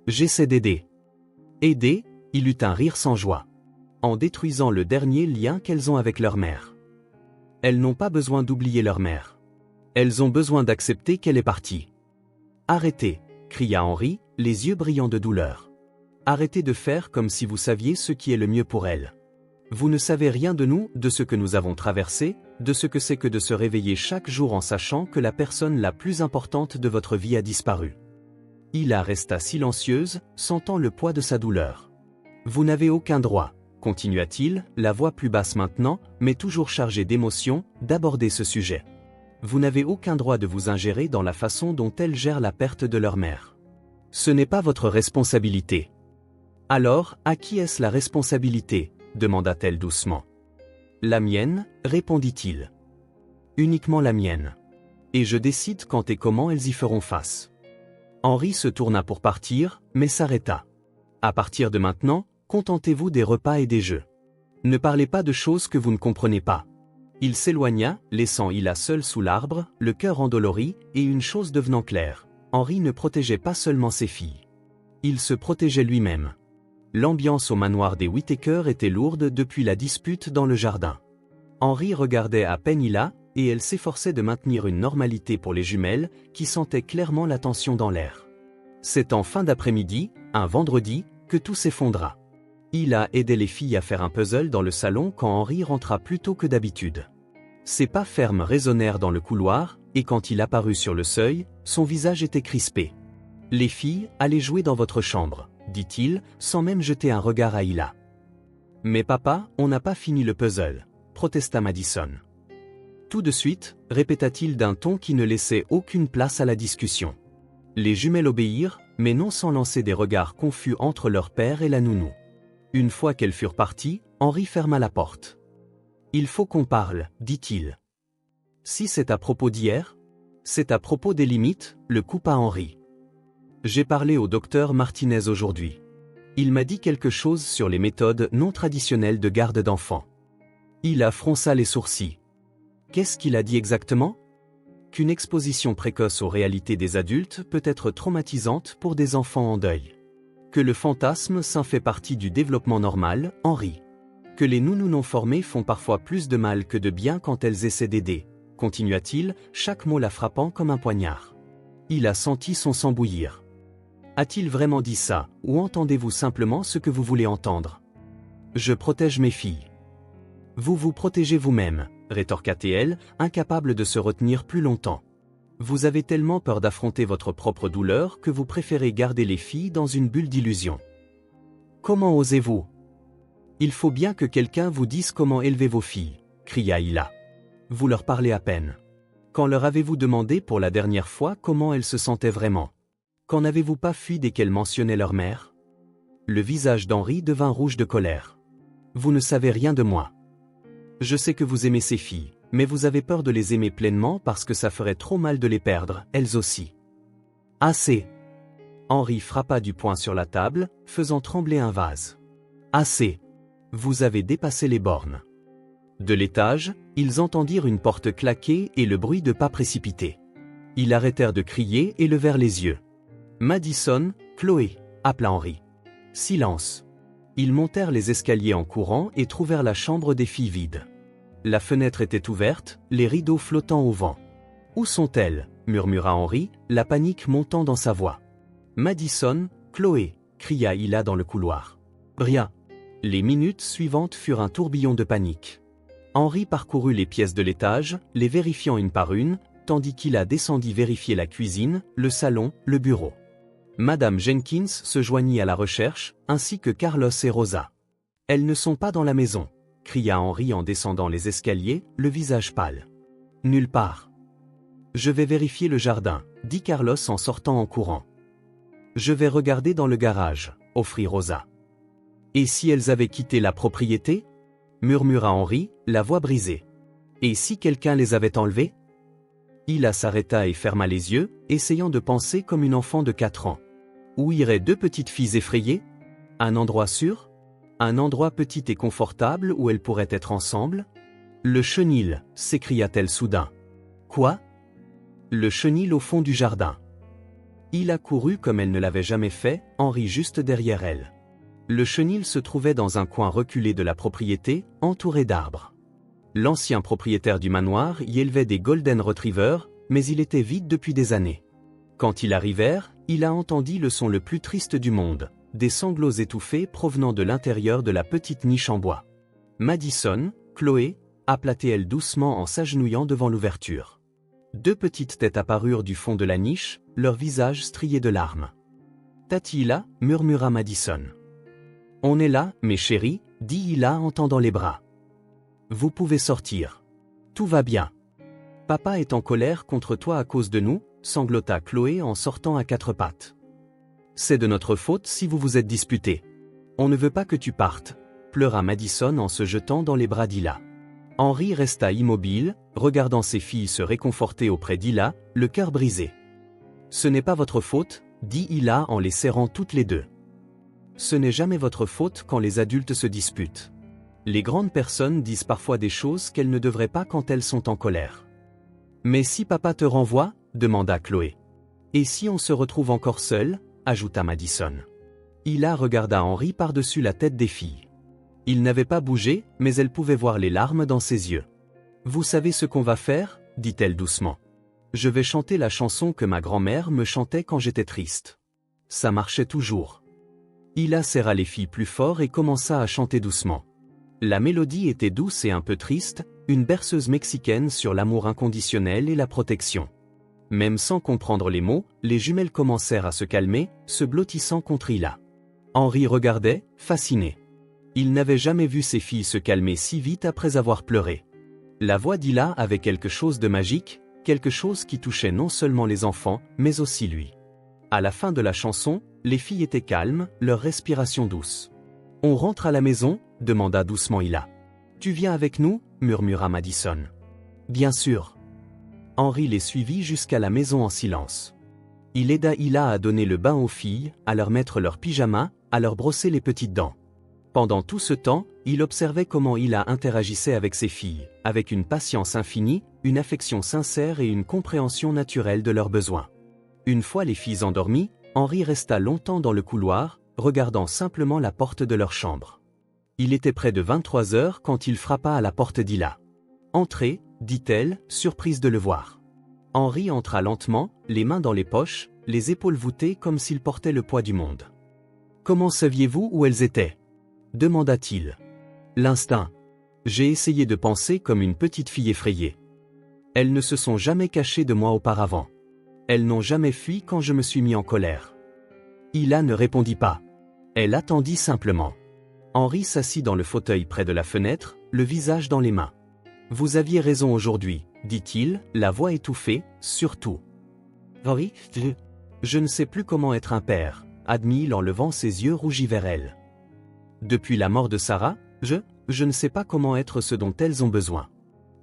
J'essaie d'aider. Aider ? Il eut un rire sans joie. En détruisant le dernier lien qu'elles ont avec leur mère. Elles n'ont pas besoin d'oublier leur mère. Elles ont besoin d'accepter qu'elle est partie. Arrêtez, cria Henri, les yeux brillants de douleur. Arrêtez de faire comme si vous saviez ce qui est le mieux pour elles. Vous ne savez rien de nous, de ce que nous avons traversé, de ce que c'est que de se réveiller chaque jour en sachant que la personne la plus importante de votre vie a disparu. Hila resta silencieuse, sentant le poids de sa douleur. Vous n'avez aucun droit, continua-t-il, la voix plus basse maintenant, mais toujours chargée d'émotion, d'aborder ce sujet. Vous n'avez aucun droit de vous ingérer dans la façon dont elles gèrent la perte de leur mère. Ce n'est pas votre responsabilité. Alors, à qui est-ce la responsabilité ? Demanda-t-elle doucement. La mienne, répondit-il. Uniquement la mienne. Et je décide quand et comment elles y feront face. Henri se tourna pour partir, mais s'arrêta. À partir de maintenant, contentez-vous des repas et des jeux. Ne parlez pas de choses que vous ne comprenez pas. Il s'éloigna, laissant Hila seule sous l'arbre, le cœur endolori, et une chose devenant claire. Henri ne protégeait pas seulement ses filles. Il se protégeait lui-même. L'ambiance au manoir des Whittaker était lourde depuis la dispute dans le jardin. Henri regardait à peine Hila, et elle s'efforçait de maintenir une normalité pour les jumelles, qui sentaient clairement la tension dans l'air. C'est en fin d'après-midi, un vendredi, que tout s'effondra. Hila aidait les filles à faire un puzzle dans le salon quand Henri rentra plus tôt que d'habitude. Ses pas fermes résonnèrent dans le couloir, et quand il apparut sur le seuil, son visage était crispé. « Les filles, allez jouer dans votre chambre », dit-il, sans même jeter un regard à Hila. « Mais papa, on n'a pas fini le puzzle », protesta Madison. Tout de suite, répéta-t-il d'un ton qui ne laissait aucune place à la discussion. Les jumelles obéirent, mais non sans lancer des regards confus entre leur père et la nounou. Une fois qu'elles furent parties, Henri ferma la porte. « Il faut qu'on parle, dit-il. Si c'est à propos d'hier, c'est à propos des limites, le coupa Henri. J'ai parlé au docteur Martinez aujourd'hui. Il m'a dit quelque chose sur les méthodes non traditionnelles de garde d'enfants. Il a fronça les sourcils. Qu'est-ce qu'il a dit exactement ? Qu'une exposition précoce aux réalités des adultes peut être traumatisante pour des enfants en deuil. Que le fantasme sain fait partie du développement normal, Henri. Que les nounous non formés font parfois plus de mal que de bien quand elles essaient d'aider, continua-t-il, chaque mot la frappant comme un poignard. Il a senti son sang bouillir. A-t-il vraiment dit ça, ou entendez-vous simplement ce que vous voulez entendre ? Je protège mes filles. Vous vous protégez vous-même, rétorqua-t-elle, incapable de se retenir plus longtemps. Vous avez tellement peur d'affronter votre propre douleur que vous préférez garder les filles dans une bulle d'illusion. Comment osez-vous? Il faut bien que quelqu'un vous dise comment élever vos filles, cria Hila. Vous leur parlez à peine. Quand leur avez-vous demandé pour la dernière fois comment elles se sentaient vraiment? Qu'en avez-vous pas fui dès qu'elles mentionnaient leur mère? Le visage d'Henri devint rouge de colère. Vous ne savez rien de moi. Je sais que vous aimez ces filles, mais vous avez peur de les aimer pleinement parce que ça ferait trop mal de les perdre, elles aussi. Assez. Henri frappa du poing sur la table, faisant trembler un vase. Assez. Vous avez dépassé les bornes. De l'étage, ils entendirent une porte claquer et le bruit de pas précipités. Ils arrêtèrent de crier et levèrent les yeux. Madison, Chloé, appela Henri. Silence. Ils montèrent les escaliers en courant et trouvèrent la chambre des filles vide. La fenêtre était ouverte, les rideaux flottant au vent. Où sont-elles? Murmura Henri, la panique montant dans sa voix. Madison, Chloé, cria Hila dans le couloir. Rien. Les minutes suivantes furent un tourbillon de panique. Henri parcourut les pièces de l'étage, les vérifiant une par une, tandis qu'Hila descendit vérifier la cuisine, le salon, le bureau. Madame Jenkins se joignit à la recherche, ainsi que Carlos et Rosa. Elles ne sont pas dans la maison, cria Henri en descendant les escaliers, le visage pâle. Nulle part. Je vais vérifier le jardin, dit Carlos en sortant en courant. Je vais regarder dans le garage, offrit Rosa. Et si elles avaient quitté la propriété? Murmura Henri, la voix brisée. Et si quelqu'un les avait enlevées? Hila s'arrêta et ferma les yeux, essayant de penser comme une enfant de 4 ans. Où iraient deux petites filles effrayées? Un endroit sûr? Un endroit petit et confortable où elles pourraient être ensemble? Le chenil, s'écria-t-elle soudain. Quoi? Le chenil au fond du jardin. Hila courut comme elle ne l'avait jamais fait, Henri juste derrière elle. Le chenil se trouvait dans un coin reculé de la propriété, entouré d'arbres. L'ancien propriétaire du manoir y élevait des Golden Retrievers, mais il était vide depuis des années. Quand ils arrivèrent, Hila entendit le son le plus triste du monde, des sanglots étouffés provenant de l'intérieur de la petite niche en bois. Madison, Chloé, appela-t-elle doucement en s'agenouillant devant l'ouverture. Deux petites têtes apparurent du fond de la niche, leurs visages striés de larmes. Tati Hila, murmura Madison. On est là, mes chéris, dit Hila en tendant les bras. Vous pouvez sortir. Tout va bien. Papa est en colère contre toi à cause de nous, sanglota Chloé en sortant à quatre pattes. C'est de notre faute si vous vous êtes disputés. On ne veut pas que tu partes, pleura Madison en se jetant dans les bras d'Hila. Henri resta immobile, regardant ses filles se réconforter auprès d'Hila, le cœur brisé. Ce n'est pas votre faute, dit Hila en les serrant toutes les deux. Ce n'est jamais votre faute quand les adultes se disputent. Les grandes personnes disent parfois des choses qu'elles ne devraient pas quand elles sont en colère. Mais si papa te renvoie? Demanda Chloé. Et si on se retrouve encore seul? Ajouta Madison. Hila regarda Henri par-dessus la tête des filles. Il n'avait pas bougé, mais elle pouvait voir les larmes dans ses yeux. Vous savez ce qu'on va faire? Dit-elle doucement. Je vais chanter la chanson que ma grand-mère me chantait quand j'étais triste. Ça marchait toujours. Hila serra les filles plus fort et commença à chanter doucement. La mélodie était douce et un peu triste, une berceuse mexicaine sur l'amour inconditionnel et la protection. Même sans comprendre les mots, les jumelles commencèrent à se calmer, se blottissant contre Hila. Henri regardait, fasciné. Il n'avait jamais vu ses filles se calmer si vite après avoir pleuré. La voix d'Hila avait quelque chose de magique, quelque chose qui touchait non seulement les enfants, mais aussi lui. À la fin de la chanson, les filles étaient calmes, leur respiration douce. « On rentre à la maison ?» demanda doucement Hila. « Tu viens avec nous ?» murmura Madison. « Bien sûr. » Henri les suivit jusqu'à la maison en silence. Il aida Hila à donner le bain aux filles, à leur mettre leurs pyjamas, à leur brosser les petites dents. Pendant tout ce temps, il observait comment Hila interagissait avec ses filles, avec une patience infinie, une affection sincère et une compréhension naturelle de leurs besoins. Une fois les filles endormies, Henri resta longtemps dans le couloir, regardant simplement la porte de leur chambre. Il était près de 23 heures quand il frappa à la porte d'Hila. « Entrez » dit-elle, surprise de le voir. Henri entra lentement, les mains dans les poches, les épaules voûtées comme s'il portait le poids du monde. « Comment saviez-vous où elles étaient ?» demanda-t-il. « L'instinct. J'ai essayé de penser comme une petite fille effrayée. Elles ne se sont jamais cachées de moi auparavant. Elles n'ont jamais fui quand je me suis mis en colère. Hila ne répondit pas. Elle attendit simplement. Henri s'assit dans le fauteuil près de la fenêtre, le visage dans les mains. Vous aviez raison aujourd'hui, dit-il, la voix étouffée, surtout. Henri, je ne sais plus comment être un père, admit-il en levant ses yeux rougis vers elle. Depuis la mort de Sarah, je ne sais pas comment être ce dont elles ont besoin.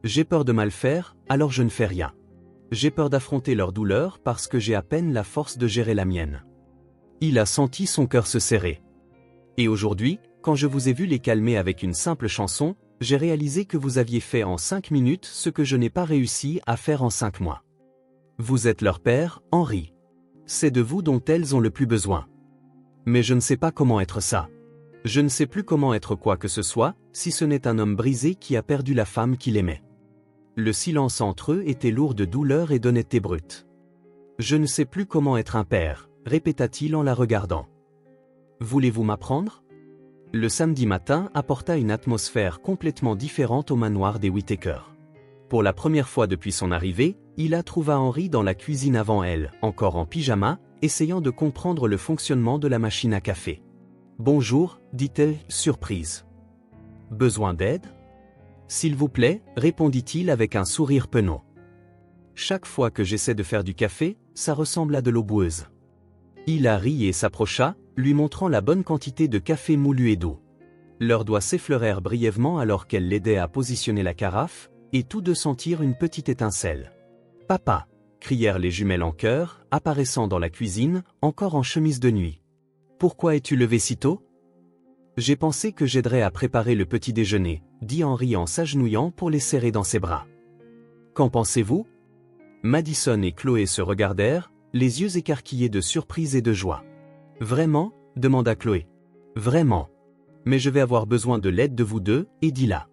J'ai peur de mal faire, alors je ne fais rien. J'ai peur d'affronter leur douleur parce que j'ai à peine la force de gérer la mienne. Il a senti son cœur se serrer. Et aujourd'hui, quand je vous ai vu les calmer avec une simple chanson, j'ai réalisé que vous aviez fait en 5 minutes ce que je n'ai pas réussi à faire en 5 mois. Vous êtes leur père, Henri. C'est de vous dont elles ont le plus besoin. Mais je ne sais pas comment être ça. Je ne sais plus comment être quoi que ce soit, si ce n'est un homme brisé qui a perdu la femme qu'il aimait. Le silence entre eux était lourd de douleur et d'honnêteté brute. Je ne sais plus comment être un père, répéta-t-il en la regardant. Voulez-vous m'apprendre ? Le samedi matin apporta une atmosphère complètement différente au manoir des Whittaker. Pour la première fois depuis son arrivée, Hila trouva Henri dans la cuisine avant elle, encore en pyjama, essayant de comprendre le fonctionnement de la machine à café. « Bonjour », dit-elle, surprise. « Besoin d'aide ? » « S'il vous plaît », répondit-il avec un sourire penaud. « Chaque fois que j'essaie de faire du café, ça ressemble à de l'eau boueuse. » Hila rit et s'approcha, lui montrant la bonne quantité de café moulu et doux. Leurs doigts s'effleurèrent brièvement alors qu'elle l'aidait à positionner la carafe, et tous deux sentirent une petite étincelle. « Papa !» crièrent les jumelles en chœur, apparaissant dans la cuisine, encore en chemise de nuit. « Pourquoi es-tu levé si tôt ? » « J'ai pensé que j'aiderais à préparer le petit déjeuner, » dit Henri en s'agenouillant pour les serrer dans ses bras. « Qu'en pensez-vous ? » Madison et Chloé se regardèrent, les yeux écarquillés de surprise et de joie. « Vraiment ? » demanda Chloé. « Vraiment. Mais je vais avoir besoin de l'aide de vous deux, et d'Hila. »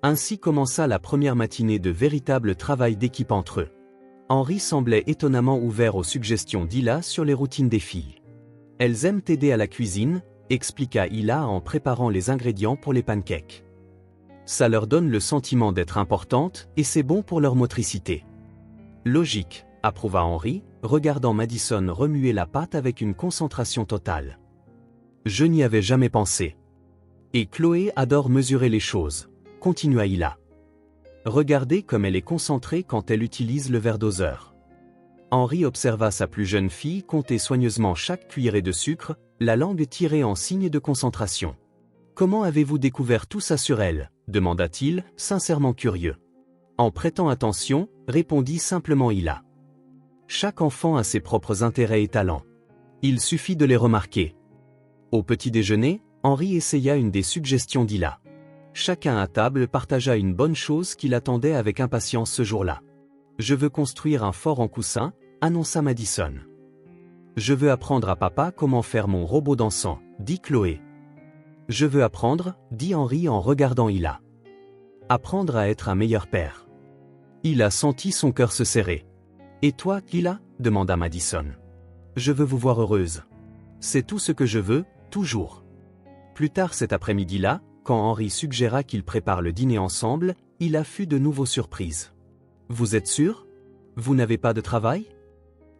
Ainsi commença la première matinée de véritable travail d'équipe entre eux. Henri semblait étonnamment ouvert aux suggestions d'Hila sur les routines des filles. « Elles aiment t'aider à la cuisine, » expliqua Hila en préparant les ingrédients pour les pancakes. « Ça leur donne le sentiment d'être importantes et c'est bon pour leur motricité. » « Logique, » approuva Henri, regardant Madison remuer la pâte avec une concentration totale. « Je n'y avais jamais pensé. » « Et Chloé adore mesurer les choses, » continua Hila. « Regardez comme elle est concentrée quand elle utilise le verre doseur. » Henri observa sa plus jeune fille compter soigneusement chaque cuillerée de sucre, la langue tirée en signe de concentration. « Comment avez-vous découvert tout ça sur elle » demanda-t-il, sincèrement curieux. « En prêtant attention » répondit simplement Hila. « Chaque enfant a ses propres intérêts et talents. Il suffit de les remarquer. » Au petit déjeuner, Henri essaya une des suggestions d'Hila. Chacun à table partagea une bonne chose qu'il attendait avec impatience ce jour-là. « Je veux construire un fort en coussin » annonça Madison. « Je veux apprendre à papa comment faire mon robot dansant » dit Chloé. « Je veux apprendre » dit Henri en regardant Hila. « Apprendre à être un meilleur père. » Hila sentit son cœur se serrer. « Et toi, Hila » demanda Madison. « Je veux vous voir heureuse. C'est tout ce que je veux, toujours. » Plus tard cet après-midi-là, quand Henri suggéra qu'ils préparent le dîner ensemble, Hila fut de nouveau surprise. « Vous êtes sûr ? Vous n'avez pas de travail ? »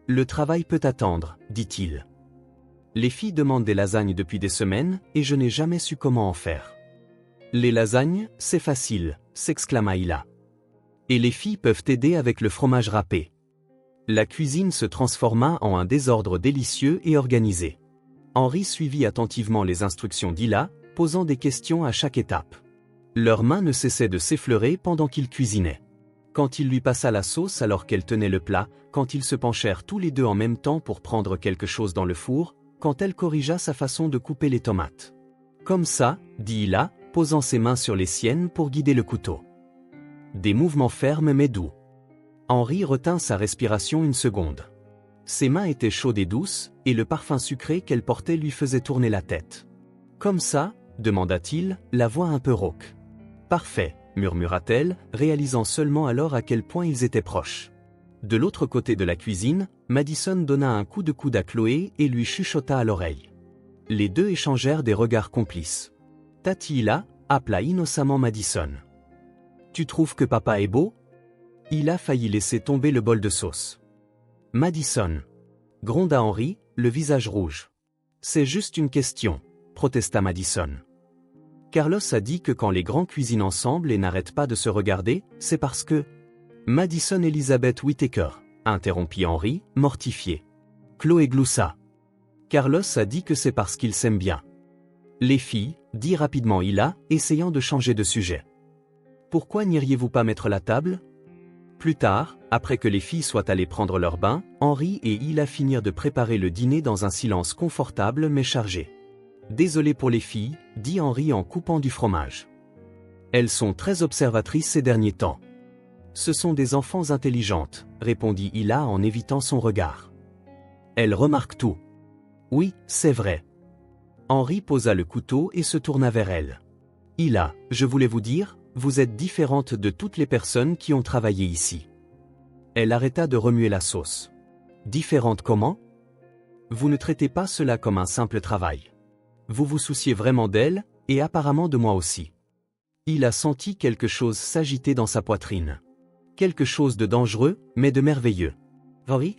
« Le travail peut attendre, » dit-il. « Les filles demandent des lasagnes depuis des semaines, et je n'ai jamais su comment en faire. »« Les lasagnes, c'est facile, » s'exclama Hila. « Et les filles peuvent aider avec le fromage râpé. » La cuisine se transforma en un désordre délicieux et organisé. Henri suivit attentivement les instructions d'Hila, posant des questions à chaque étape. Leurs mains ne cessaient de s'effleurer pendant qu'ils cuisinaient. Quand il lui passa la sauce alors qu'elle tenait le plat, quand ils se penchèrent tous les deux en même temps pour prendre quelque chose dans le four, quand elle corrigea sa façon de couper les tomates. « Comme ça » dit Hila, posant ses mains sur les siennes pour guider le couteau. Des mouvements fermes mais doux. Henri retint sa respiration une seconde. Ses mains étaient chaudes et douces, et le parfum sucré qu'elle portait lui faisait tourner la tête. « Comme ça » demanda-t-il, la voix un peu rauque. « Parfait » murmura-t-elle, réalisant seulement alors à quel point ils étaient proches. De l'autre côté de la cuisine, Madison donna un coup de coude à Chloé et lui chuchota à l'oreille. Les deux échangèrent des regards complices. « Tati Hila » appela innocemment Madison. Tu trouves que papa est beau? Il a failli laisser tomber le bol de sauce. Madison, gronda Henry, le visage rouge. C'est juste une question, protesta Madison. Carlos a dit que quand les grands cuisinent ensemble et n'arrêtent pas de se regarder, c'est parce que... Madison Elizabeth Whittaker, interrompit Henry, mortifié. Chloé gloussa. Carlos a dit que c'est parce qu'ils s'aiment bien. Les filles, dit rapidement Hila, essayant de changer de sujet. Pourquoi n'iriez-vous pas mettre la table? Plus tard, après que les filles soient allées prendre leur bain, Henry et Hila finirent de préparer le dîner dans un silence confortable mais chargé. Désolé pour les filles, dit Henry en coupant du fromage. Elles sont très observatrices ces derniers temps. Ce sont des enfants intelligentes, répondit Hila en évitant son regard. Elles remarquent tout. Oui, c'est vrai. Henry posa le couteau et se tourna vers elle. Hila, je voulais vous dire, vous êtes différente de toutes les personnes qui ont travaillé ici. Elle arrêta de remuer la sauce. Différente comment? Vous ne traitez pas cela comme un simple travail. Vous vous souciez vraiment d'elle, et apparemment de moi aussi. Il a senti quelque chose s'agiter dans sa poitrine. Quelque chose de dangereux, mais de merveilleux. Henry,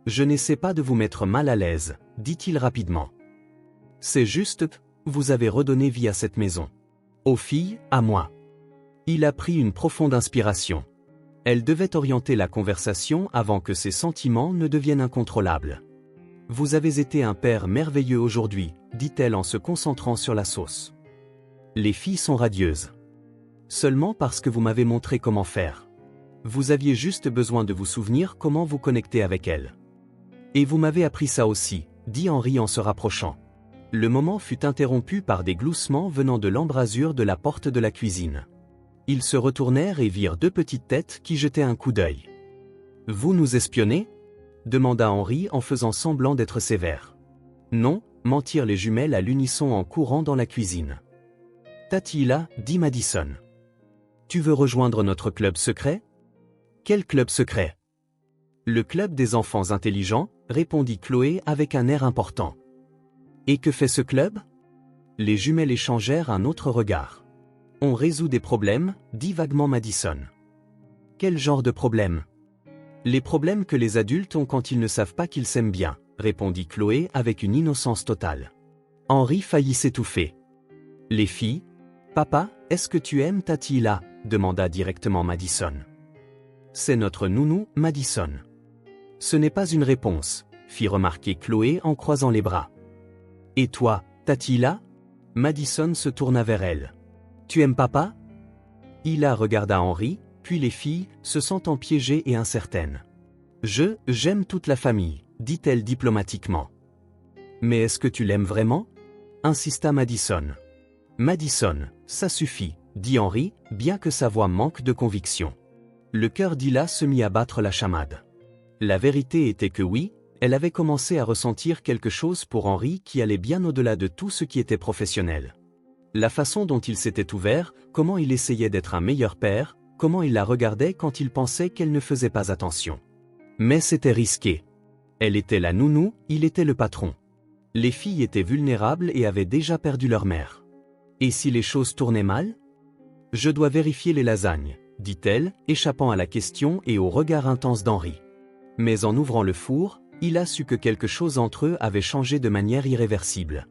je n'essaie pas de vous mettre mal à l'aise, dit-il rapidement. C'est juste, vous avez redonné vie à cette maison. Aux filles, à moi. Il a pris une profonde inspiration. Elle devait orienter la conversation avant que ses sentiments ne deviennent incontrôlables. Vous avez été un père merveilleux aujourd'hui, dit-elle en se concentrant sur la sauce. Les filles sont radieuses. Seulement parce que vous m'avez montré comment faire. Vous aviez juste besoin de vous souvenir comment vous connecter avec elles. Et vous m'avez appris ça aussi, dit Henry en se rapprochant. Le moment fut interrompu par des gloussements venant de l'embrasure de la porte de la cuisine. Ils se retournèrent et virent deux petites têtes qui jetaient un coup d'œil. « Vous nous espionnez » demanda Henry en faisant semblant d'être sévère. « Non » mentirent les jumelles à l'unisson en courant dans la cuisine. « Tati Hila, dit Madison. Tu veux rejoindre notre club secret? » Quel club secret? Le club des enfants intelligents, répondit Chloé avec un air important. Et que fait ce club? Les jumelles échangèrent un autre regard. On résout des problèmes, dit vaguement Madison. Quel genre de problème? Les problèmes que les adultes ont quand ils ne savent pas qu'ils s'aiment bien, répondit Chloé avec une innocence totale. Henry faillit s'étouffer. Les filles? Papa, est-ce que tu aimes Tati Hila? Demanda directement Madison. C'est notre nounou, Madison. Ce n'est pas une réponse, fit remarquer Chloé en croisant les bras. Et toi, Tati Hila? Madison se tourna vers elle. Tu aimes papa? Hila regarda Henry, puis les filles, se sentant piégées et incertaines. J'aime toute la famille, dit-elle diplomatiquement. Mais est-ce que tu l'aimes vraiment? Insista Madison. Madison, ça suffit, dit Henry, bien que sa voix manque de conviction. Le cœur d'Hila se mit à battre la chamade. La vérité était que oui, elle avait commencé à ressentir quelque chose pour Henry qui allait bien au-delà de tout ce qui était professionnel. La façon dont il s'était ouvert, comment il essayait d'être un meilleur père, comment il la regardait quand il pensait qu'elle ne faisait pas attention. Mais c'était risqué. Elle était la nounou, il était le patron. Les filles étaient vulnérables et avaient déjà perdu leur mère. Et si les choses tournaient mal? Je dois vérifier les lasagnes, dit-elle, échappant à la question et au regard intense d'Henry. Mais en ouvrant le four, il a su que quelque chose entre eux avait changé de manière irréversible.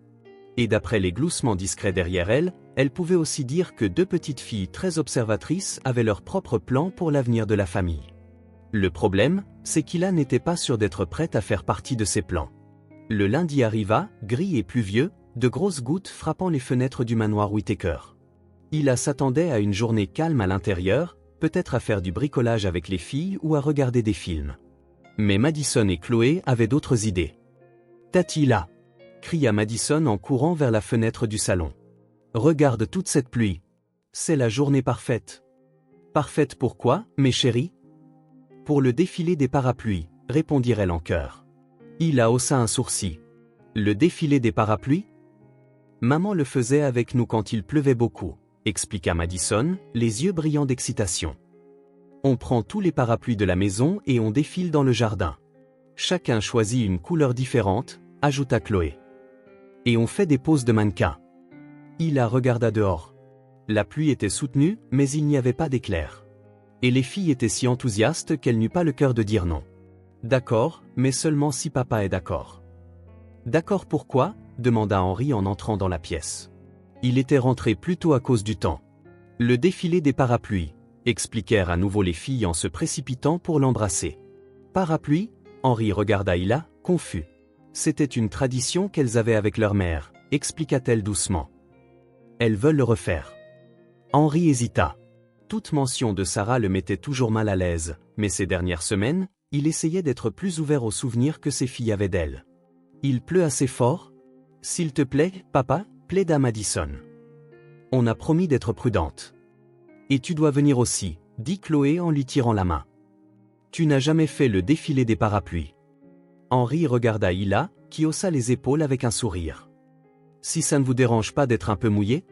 Et d'après les gloussements discrets derrière elle, elle pouvait aussi dire que deux petites filles très observatrices avaient leur propre plan pour l'avenir de la famille. Le problème, c'est qu'Hila n'était pas sûre d'être prête à faire partie de ces plans. Le lundi arriva, gris et pluvieux, de grosses gouttes frappant les fenêtres du manoir Whittaker. Hila s'attendait à une journée calme à l'intérieur, peut-être à faire du bricolage avec les filles ou à regarder des films. Mais Madison et Chloé avaient d'autres idées. « Tati Hila !» cria Madison en courant vers la fenêtre du salon. « Regarde toute cette pluie. C'est la journée parfaite. »« Parfaite pourquoi, mes chéris ?»« Pour le défilé des parapluies, » répondirent-elles en chœur. Hila haussa un sourcil. « Le défilé des parapluies ?»« Maman le faisait avec nous quand il pleuvait beaucoup, » expliqua Madison, les yeux brillants d'excitation. « On prend tous les parapluies de la maison et on défile dans le jardin. Chacun choisit une couleur différente, » ajouta Chloé. « Et on fait des poses de mannequin. » Hila regarda dehors. La pluie était soutenue, mais il n'y avait pas d'éclairs. Et les filles étaient si enthousiastes qu'elle n'eut pas le cœur de dire non. D'accord, mais seulement si papa est d'accord. D'accord pourquoi ? Demanda Henri en entrant dans la pièce. Il était rentré plus tôt à cause du temps. Le défilé des parapluies, expliquèrent à nouveau les filles en se précipitant pour l'embrasser. Parapluie ? Henri regarda Hila, confus. C'était une tradition qu'elles avaient avec leur mère, expliqua-t-elle doucement. Elles veulent le refaire. Henri hésita. Toute mention de Sarah le mettait toujours mal à l'aise, mais ces dernières semaines, il essayait d'être plus ouvert aux souvenirs que ses filles avaient d'elle. Il pleut assez fort ? S'il te plaît, papa, plaida Madison. On a promis d'être prudente. Et tu dois venir aussi, dit Chloé en lui tirant la main. Tu n'as jamais fait le défilé des parapluies. Henri regarda Hila, qui haussa les épaules avec un sourire. Si ça ne vous dérange pas d'être un peu mouillé ?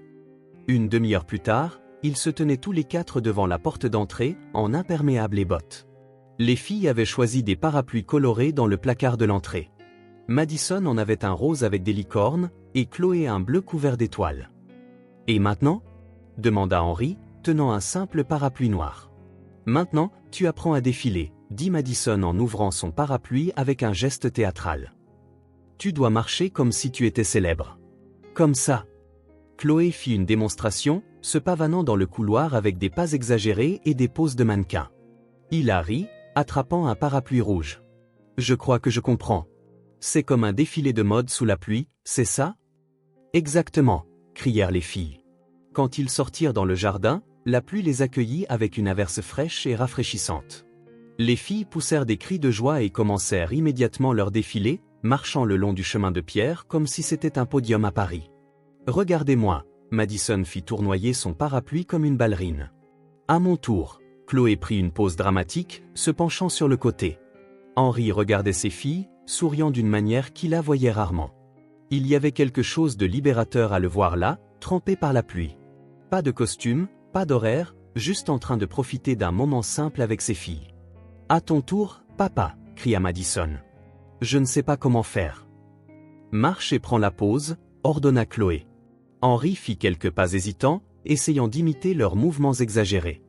Une demi-heure plus tard, ils se tenaient tous les quatre devant la porte d'entrée, en imperméable et bottes. Les filles avaient choisi des parapluies colorés dans le placard de l'entrée. Madison en avait un rose avec des licornes, et Chloé un bleu couvert d'étoiles. Et maintenant ? Demanda Henri, tenant un simple parapluie noir. Maintenant, tu apprends à défiler, dit Madison en ouvrant son parapluie avec un geste théâtral. Tu dois marcher comme si tu étais célèbre. Comme ça. Chloé fit une démonstration, se pavanant dans le couloir avec des pas exagérés et des poses de mannequin. Hila rit, attrapant un parapluie rouge. Je crois que je comprends. C'est comme un défilé de mode sous la pluie, c'est ça ? Exactement, crièrent les filles. Quand ils sortirent dans le jardin, la pluie les accueillit avec une averse fraîche et rafraîchissante. Les filles poussèrent des cris de joie et commencèrent immédiatement leur défilé, marchant le long du chemin de pierre comme si c'était un podium à Paris. Regardez-moi, Madison fit tournoyer son parapluie comme une ballerine. À mon tour, Chloé prit une pose dramatique, se penchant sur le côté. Henri regardait ses filles, souriant d'une manière qu'il la voyait rarement. Il y avait quelque chose de libérateur à le voir là, trempé par la pluie. Pas de costume, pas d'horaire, juste en train de profiter d'un moment simple avec ses filles. « À ton tour, papa !» cria Madison. « Je ne sais pas comment faire. »« Marche et prends la pose » ordonna Chloé. Henri fit quelques pas hésitants, essayant d'imiter leurs mouvements exagérés.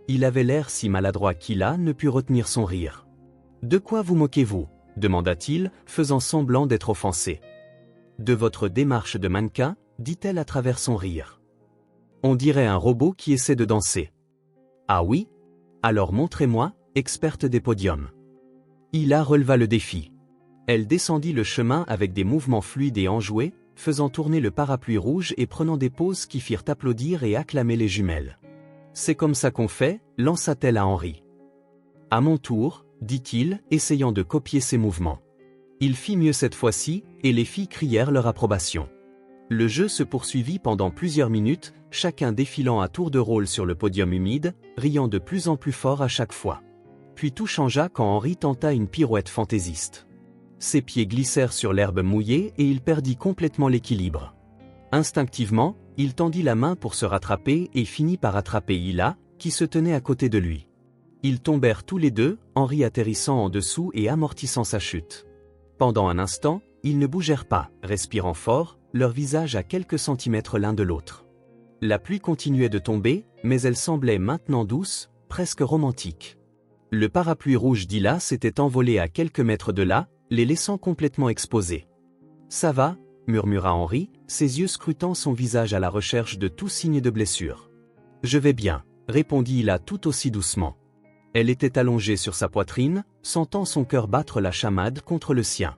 Il avait l'air si maladroit qu'Hila ne put retenir son rire. « De quoi vous moquez-vous » demanda-t-il, faisant semblant d'être offensé. « De votre démarche de mannequin » dit-elle à travers son rire. « On dirait un robot qui essaie de danser. »« Ah oui ? Alors montrez-moi, experte des podiums. » Hila releva le défi. Elle descendit le chemin avec des mouvements fluides et enjoués, faisant tourner le parapluie rouge et prenant des poses qui firent applaudir et acclamer les jumelles. « C'est comme ça qu'on fait » lança-t-elle à Henri. « À mon tour » dit-il, essayant de copier ses mouvements. Il fit mieux cette fois-ci, et les filles crièrent leur approbation. Le jeu se poursuivit pendant plusieurs minutes, chacun défilant à tour de rôle sur le podium humide, riant de plus en plus fort à chaque fois. Puis tout changea quand Henri tenta une pirouette fantaisiste. Ses pieds glissèrent sur l'herbe mouillée et il perdit complètement l'équilibre. Instinctivement, il tendit la main pour se rattraper et finit par attraper Hila, qui se tenait à côté de lui. Ils tombèrent tous les deux, Henri atterrissant en dessous et amortissant sa chute. Pendant un instant, ils ne bougèrent pas, respirant fort, leurs visages à quelques centimètres l'un de l'autre. La pluie continuait de tomber, mais elle semblait maintenant douce, presque romantique. Le parapluie rouge d'Hila s'était envolé à quelques mètres de là, les laissant complètement exposés. « Ça va » murmura Henri, ses yeux scrutant son visage à la recherche de tout signe de blessure. « Je vais bien » répondit Hila tout aussi doucement. Elle était allongée sur sa poitrine, sentant son cœur battre la chamade contre le sien.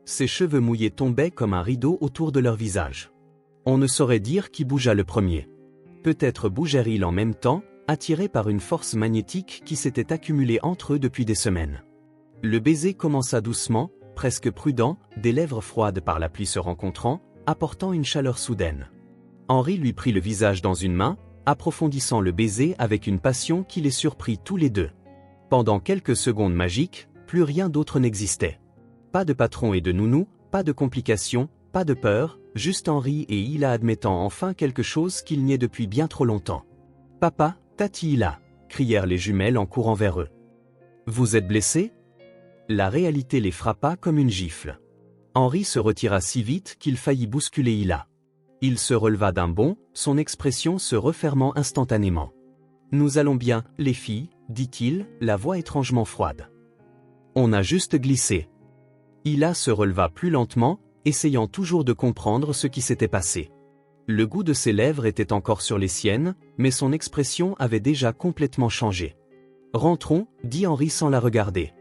Ses cheveux mouillés tombaient comme un rideau autour de leur visage. On ne saurait dire qui bougea le premier. Peut-être bougèrent-ils en même temps, attirés par une force magnétique qui s'était accumulée entre eux depuis des semaines. Le baiser commença doucement, presque prudent, des lèvres froides par la pluie se rencontrant, apportant une chaleur soudaine. Henri lui prit le visage dans une main, approfondissant le baiser avec une passion qui les surprit tous les deux. Pendant quelques secondes magiques, plus rien d'autre n'existait. Pas de patron et de nounou, pas de complications, pas de peur, juste Henri et Hila admettant enfin quelque chose qu'ils niaient depuis bien trop longtemps. « Papa, Tati Hila » crièrent les jumelles en courant vers eux. « Vous êtes blessés ?» La réalité les frappa comme une gifle. Henri se retira si vite qu'il faillit bousculer Hila. Il se releva d'un bond, son expression se refermant instantanément. « Nous allons bien, les filles, dit-il, la voix étrangement froide. On a juste glissé. Hila se releva plus lentement, essayant toujours de comprendre ce qui s'était passé. Le goût de ses lèvres était encore sur les siennes, mais son expression avait déjà complètement changé. « Rentrons, dit Henri sans la regarder.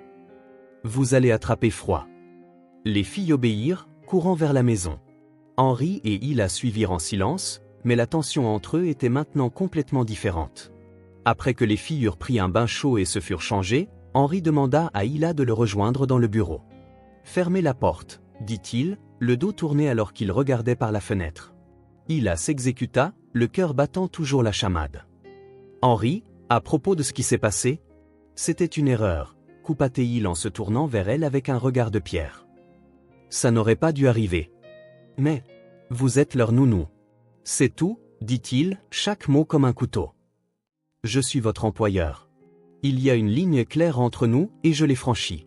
Vous allez attraper froid. » Les filles obéirent, courant vers la maison. Henri et Hila suivirent en silence, mais la tension entre eux était maintenant complètement différente. Après que les filles eurent pris un bain chaud et se furent changées, Henri demanda à Hila de le rejoindre dans le bureau. « Fermez la porte, dit-il, le dos tourné alors qu'il regardait par la fenêtre. Hila s'exécuta, le cœur battant toujours la chamade. « Henri, à propos de ce qui s'est passé, c'était une erreur, » coupa-t-il en se tournant vers elle avec un regard de pierre. « Ça n'aurait pas dû arriver. Mais, vous êtes leur nounou. C'est tout, dit-il, chaque mot comme un couteau. Je suis votre employeur. Il y a une ligne claire entre nous et je l'ai franchie.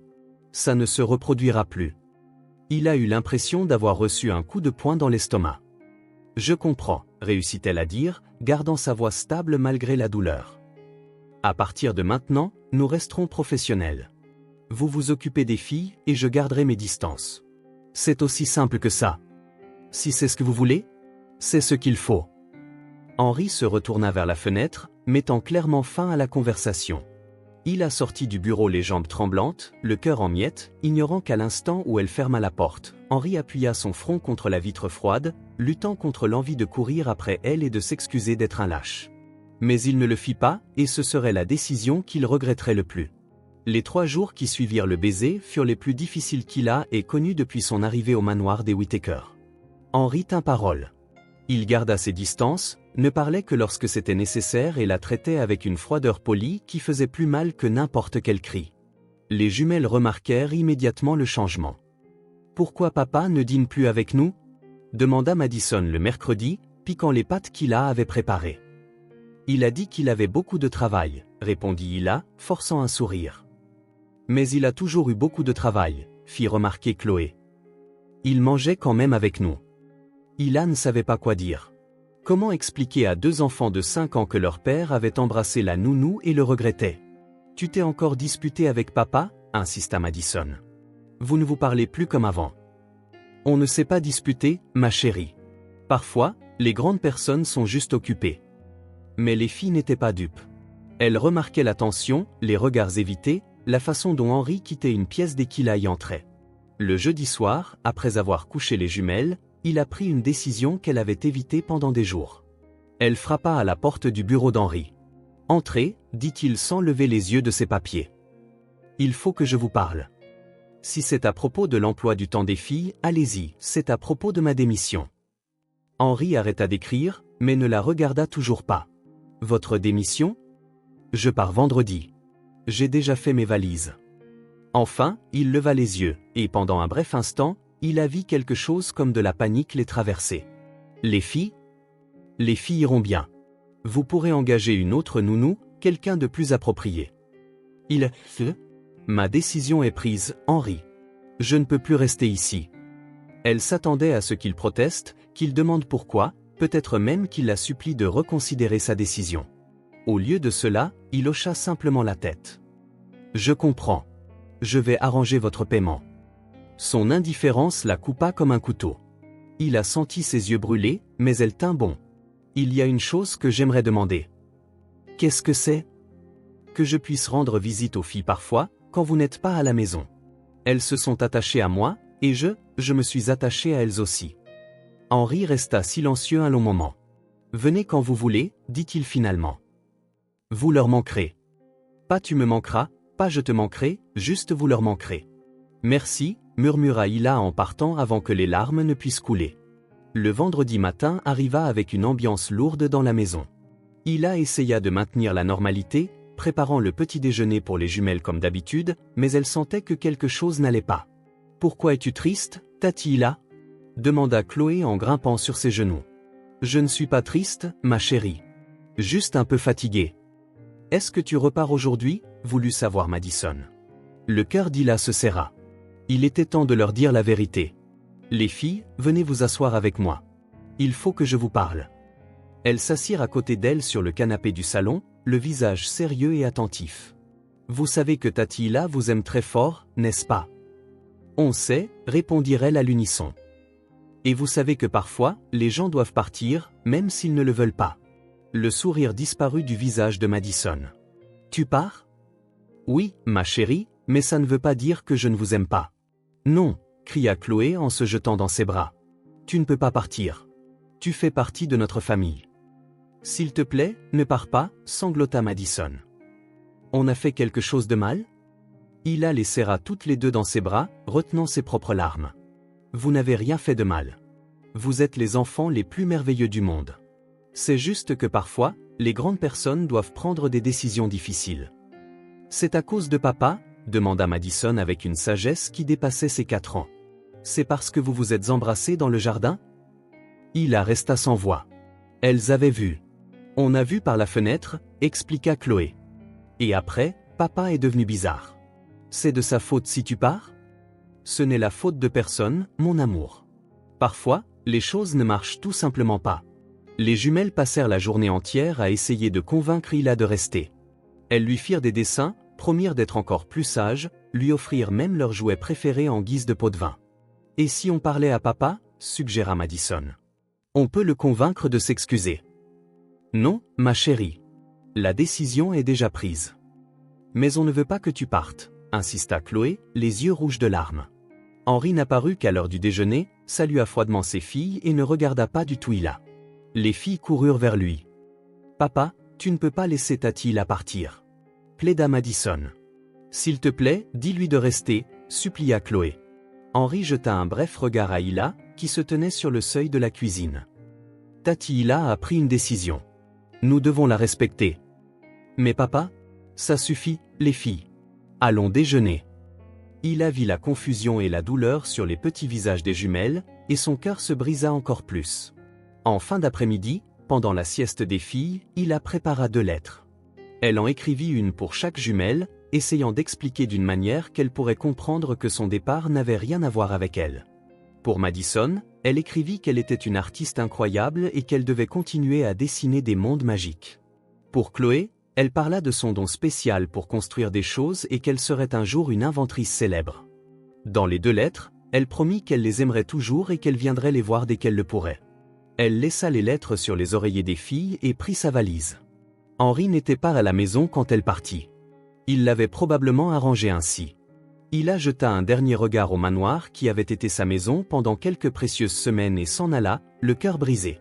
Ça ne se reproduira plus. » Il a eu l'impression d'avoir reçu un coup de poing dans l'estomac. « Je comprends, » réussit-elle à dire, gardant sa voix stable malgré la douleur. « À partir de maintenant, nous resterons professionnels. Vous vous occupez des filles et je garderai mes distances. C'est aussi simple que ça. Si c'est ce que vous voulez, c'est ce qu'il faut. » Henri se retourna vers la fenêtre, mettant clairement fin à la conversation. Il a sorti du bureau les jambes tremblantes, le cœur en miettes, ignorant qu'à l'instant où elle ferma la porte, Henri appuya son front contre la vitre froide, luttant contre l'envie de courir après elle et de s'excuser d'être un lâche. Mais il ne le fit pas, et ce serait la décision qu'il regretterait le plus. Les 3 jours qui suivirent le baiser furent les plus difficiles qu'il a et connus depuis son arrivée au manoir des Whittaker. Henri tint parole. Il garda ses distances, ne parlait que lorsque c'était nécessaire et la traitait avec une froideur polie qui faisait plus mal que n'importe quel cri. Les jumelles remarquèrent immédiatement le changement. « Pourquoi papa ne dîne plus avec nous ?» demanda Madison le mercredi, piquant les pâtes qu'Hila avait préparées. « Il a dit qu'il avait beaucoup de travail, » répondit Hila, forçant un sourire. « Mais il a toujours eu beaucoup de travail, » fit remarquer Chloé. « Il mangeait quand même avec nous. » Hila ne savait pas quoi dire. Comment expliquer à 2 enfants de 5 ans que leur père avait embrassé la nounou et le regrettait? « Tu t'es encore disputé avec papa ?» insista Madison. « Vous ne vous parlez plus comme avant. »« On ne s'est pas disputé, ma chérie. Parfois, les grandes personnes sont juste occupées. » Mais les filles n'étaient pas dupes. Elles remarquaient la tension, les regards évités, la façon dont Henri quittait une pièce dès qu'Hila y entrait. Le jeudi soir, après avoir couché les jumelles, il a pris une décision qu'elle avait évitée pendant des jours. Elle frappa à la porte du bureau d'Henri. « Entrez, » dit-il sans lever les yeux de ses papiers. « Il faut que je vous parle. Si c'est à propos de l'emploi du temps des filles, allez-y, c'est à propos de ma démission. » Henri arrêta d'écrire, mais ne la regarda toujours pas. « Votre démission ? Je pars vendredi. J'ai déjà fait mes valises. » Enfin, il leva les yeux, et pendant un bref instant, il a vu quelque chose comme de la panique les traverser. « Les filles ? Les filles iront bien. Vous pourrez engager une autre nounou, quelqu'un de plus approprié. » Il fait. « Ma décision est prise, Henri. Je ne peux plus rester ici. » Elle s'attendait à ce qu'il proteste, qu'il demande pourquoi, peut-être même qu'il la supplie de reconsidérer sa décision. Au lieu de cela, il hocha simplement la tête. « Je comprends. Je vais arranger votre paiement. » Son indifférence la coupa comme un couteau. Il a senti ses yeux brûler, mais elle tint bon. « Il y a une chose que j'aimerais demander. »« Qu'est-ce que c'est ? » ?»« Que je puisse rendre visite aux filles parfois, quand vous n'êtes pas à la maison. Elles se sont attachées à moi, et je me suis attaché à elles aussi. » Henri resta silencieux un long moment. « Venez quand vous voulez, dit-il finalement. Vous leur manquerez. Pas tu me manqueras, pas je te manquerai, juste vous leur manquerez. Merci, murmura Hila en partant avant que les larmes ne puissent couler. Le vendredi matin arriva avec une ambiance lourde dans la maison. Hila essaya de maintenir la normalité, préparant le petit déjeuner pour les jumelles comme d'habitude, mais elle sentait que quelque chose n'allait pas. « Pourquoi es-tu triste, Tati Hila ?» demanda Chloé en grimpant sur ses genoux. « Je ne suis pas triste, ma chérie. Juste un peu fatiguée. »« Est-ce que tu repars aujourd'hui ?» voulut savoir Madison. Le cœur d'Hila se serra. Il était temps de leur dire la vérité. « Les filles, venez vous asseoir avec moi. » Il faut que je vous parle. Elles s'assirent à côté d'elle sur le canapé du salon, le visage sérieux et attentif. Vous savez que Tati Hila vous aime très fort, n'est-ce pas? On sait, répondirent-elles à l'unisson. Et vous savez que parfois, les gens doivent partir, même s'ils ne le veulent pas. Le sourire disparut du visage de Madison. Tu pars? Oui, ma chérie, mais ça ne veut pas dire que je ne vous aime pas. Non, cria Chloé en se jetant dans ses bras. Tu ne peux pas partir. Tu fais partie de notre famille. S'il te plaît, ne pars pas, sanglota Madison. On a fait quelque chose de mal? Hila les serra toutes les deux dans ses bras, retenant ses propres larmes. Vous n'avez rien fait de mal. Vous êtes les enfants les plus merveilleux du monde. C'est juste que parfois, les grandes personnes doivent prendre des décisions difficiles. C'est à cause de papa? Demanda Madison avec une sagesse qui dépassait ses 4 ans. C'est parce que vous vous êtes embrassés dans le jardin? Hila resta sans voix. Elles avaient vu. On a vu par la fenêtre, expliqua Chloé. Et après, papa est devenu bizarre. C'est de sa faute si tu pars? Ce n'est la faute de personne, mon amour. Parfois, les choses ne marchent tout simplement pas. Les jumelles passèrent la journée entière à essayer de convaincre Hila de rester. Elles lui firent des dessins, promirent d'être encore plus sages, lui offrirent même leur jouet préféré en guise de pot de vin. Et si on parlait à papa? Suggéra Madison. On peut le convaincre de s'excuser. Non, ma chérie. La décision est déjà prise. Mais on ne veut pas que tu partes, insista Chloé, les yeux rouges de larmes. Henri n'apparut qu'à l'heure du déjeuner, salua froidement ses filles et ne regarda pas du tout Hila. Les filles coururent vers lui. Papa, tu ne peux pas laisser Tati Hila partir. Plaida Madison. S'il te plaît, dis-lui de rester, supplia Chloé. Henri jeta un bref regard à Hila, qui se tenait sur le seuil de la cuisine. Tati Hila a pris une décision. Nous devons la respecter. Mais papa? Ça suffit, les filles. Allons déjeuner. Hila vit la confusion et la douleur sur les petits visages des jumelles, et son cœur se brisa encore plus. En fin d'après-midi, pendant la sieste des filles, Hila prépara 2 lettres. Elle en écrivit une pour chaque jumelle, essayant d'expliquer d'une manière qu'elle pourrait comprendre que son départ n'avait rien à voir avec elle. Pour Madison, elle écrivit qu'elle était une artiste incroyable et qu'elle devait continuer à dessiner des mondes magiques. Pour Chloé, elle parla de son don spécial pour construire des choses et qu'elle serait un jour une inventrice célèbre. Dans les 2 lettres, elle promit qu'elle les aimerait toujours et qu'elle viendrait les voir dès qu'elle le pourrait. Elle laissa les lettres sur les oreillers des filles et prit sa valise. Henri n'était pas à la maison quand elle partit. Il l'avait probablement arrangé ainsi. Hila jeta un dernier regard au manoir qui avait été sa maison pendant quelques précieuses semaines et s'en alla, le cœur brisé.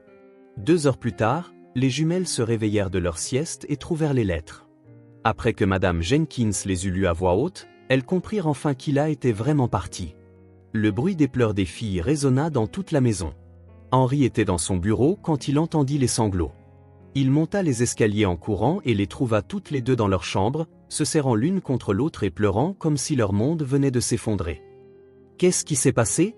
2 heures plus tard, les jumelles se réveillèrent de leur sieste et trouvèrent les lettres. Après que Madame Jenkins les eut lues à voix haute, elles comprirent enfin qu'Hila était vraiment partie. Le bruit des pleurs des filles résonna dans toute la maison. Henri était dans son bureau quand il entendit les sanglots. Il monta les escaliers en courant et les trouva toutes les 2 dans leur chambre, se serrant l'une contre l'autre et pleurant comme si leur monde venait de s'effondrer. « Qu'est-ce qui s'est passé ?»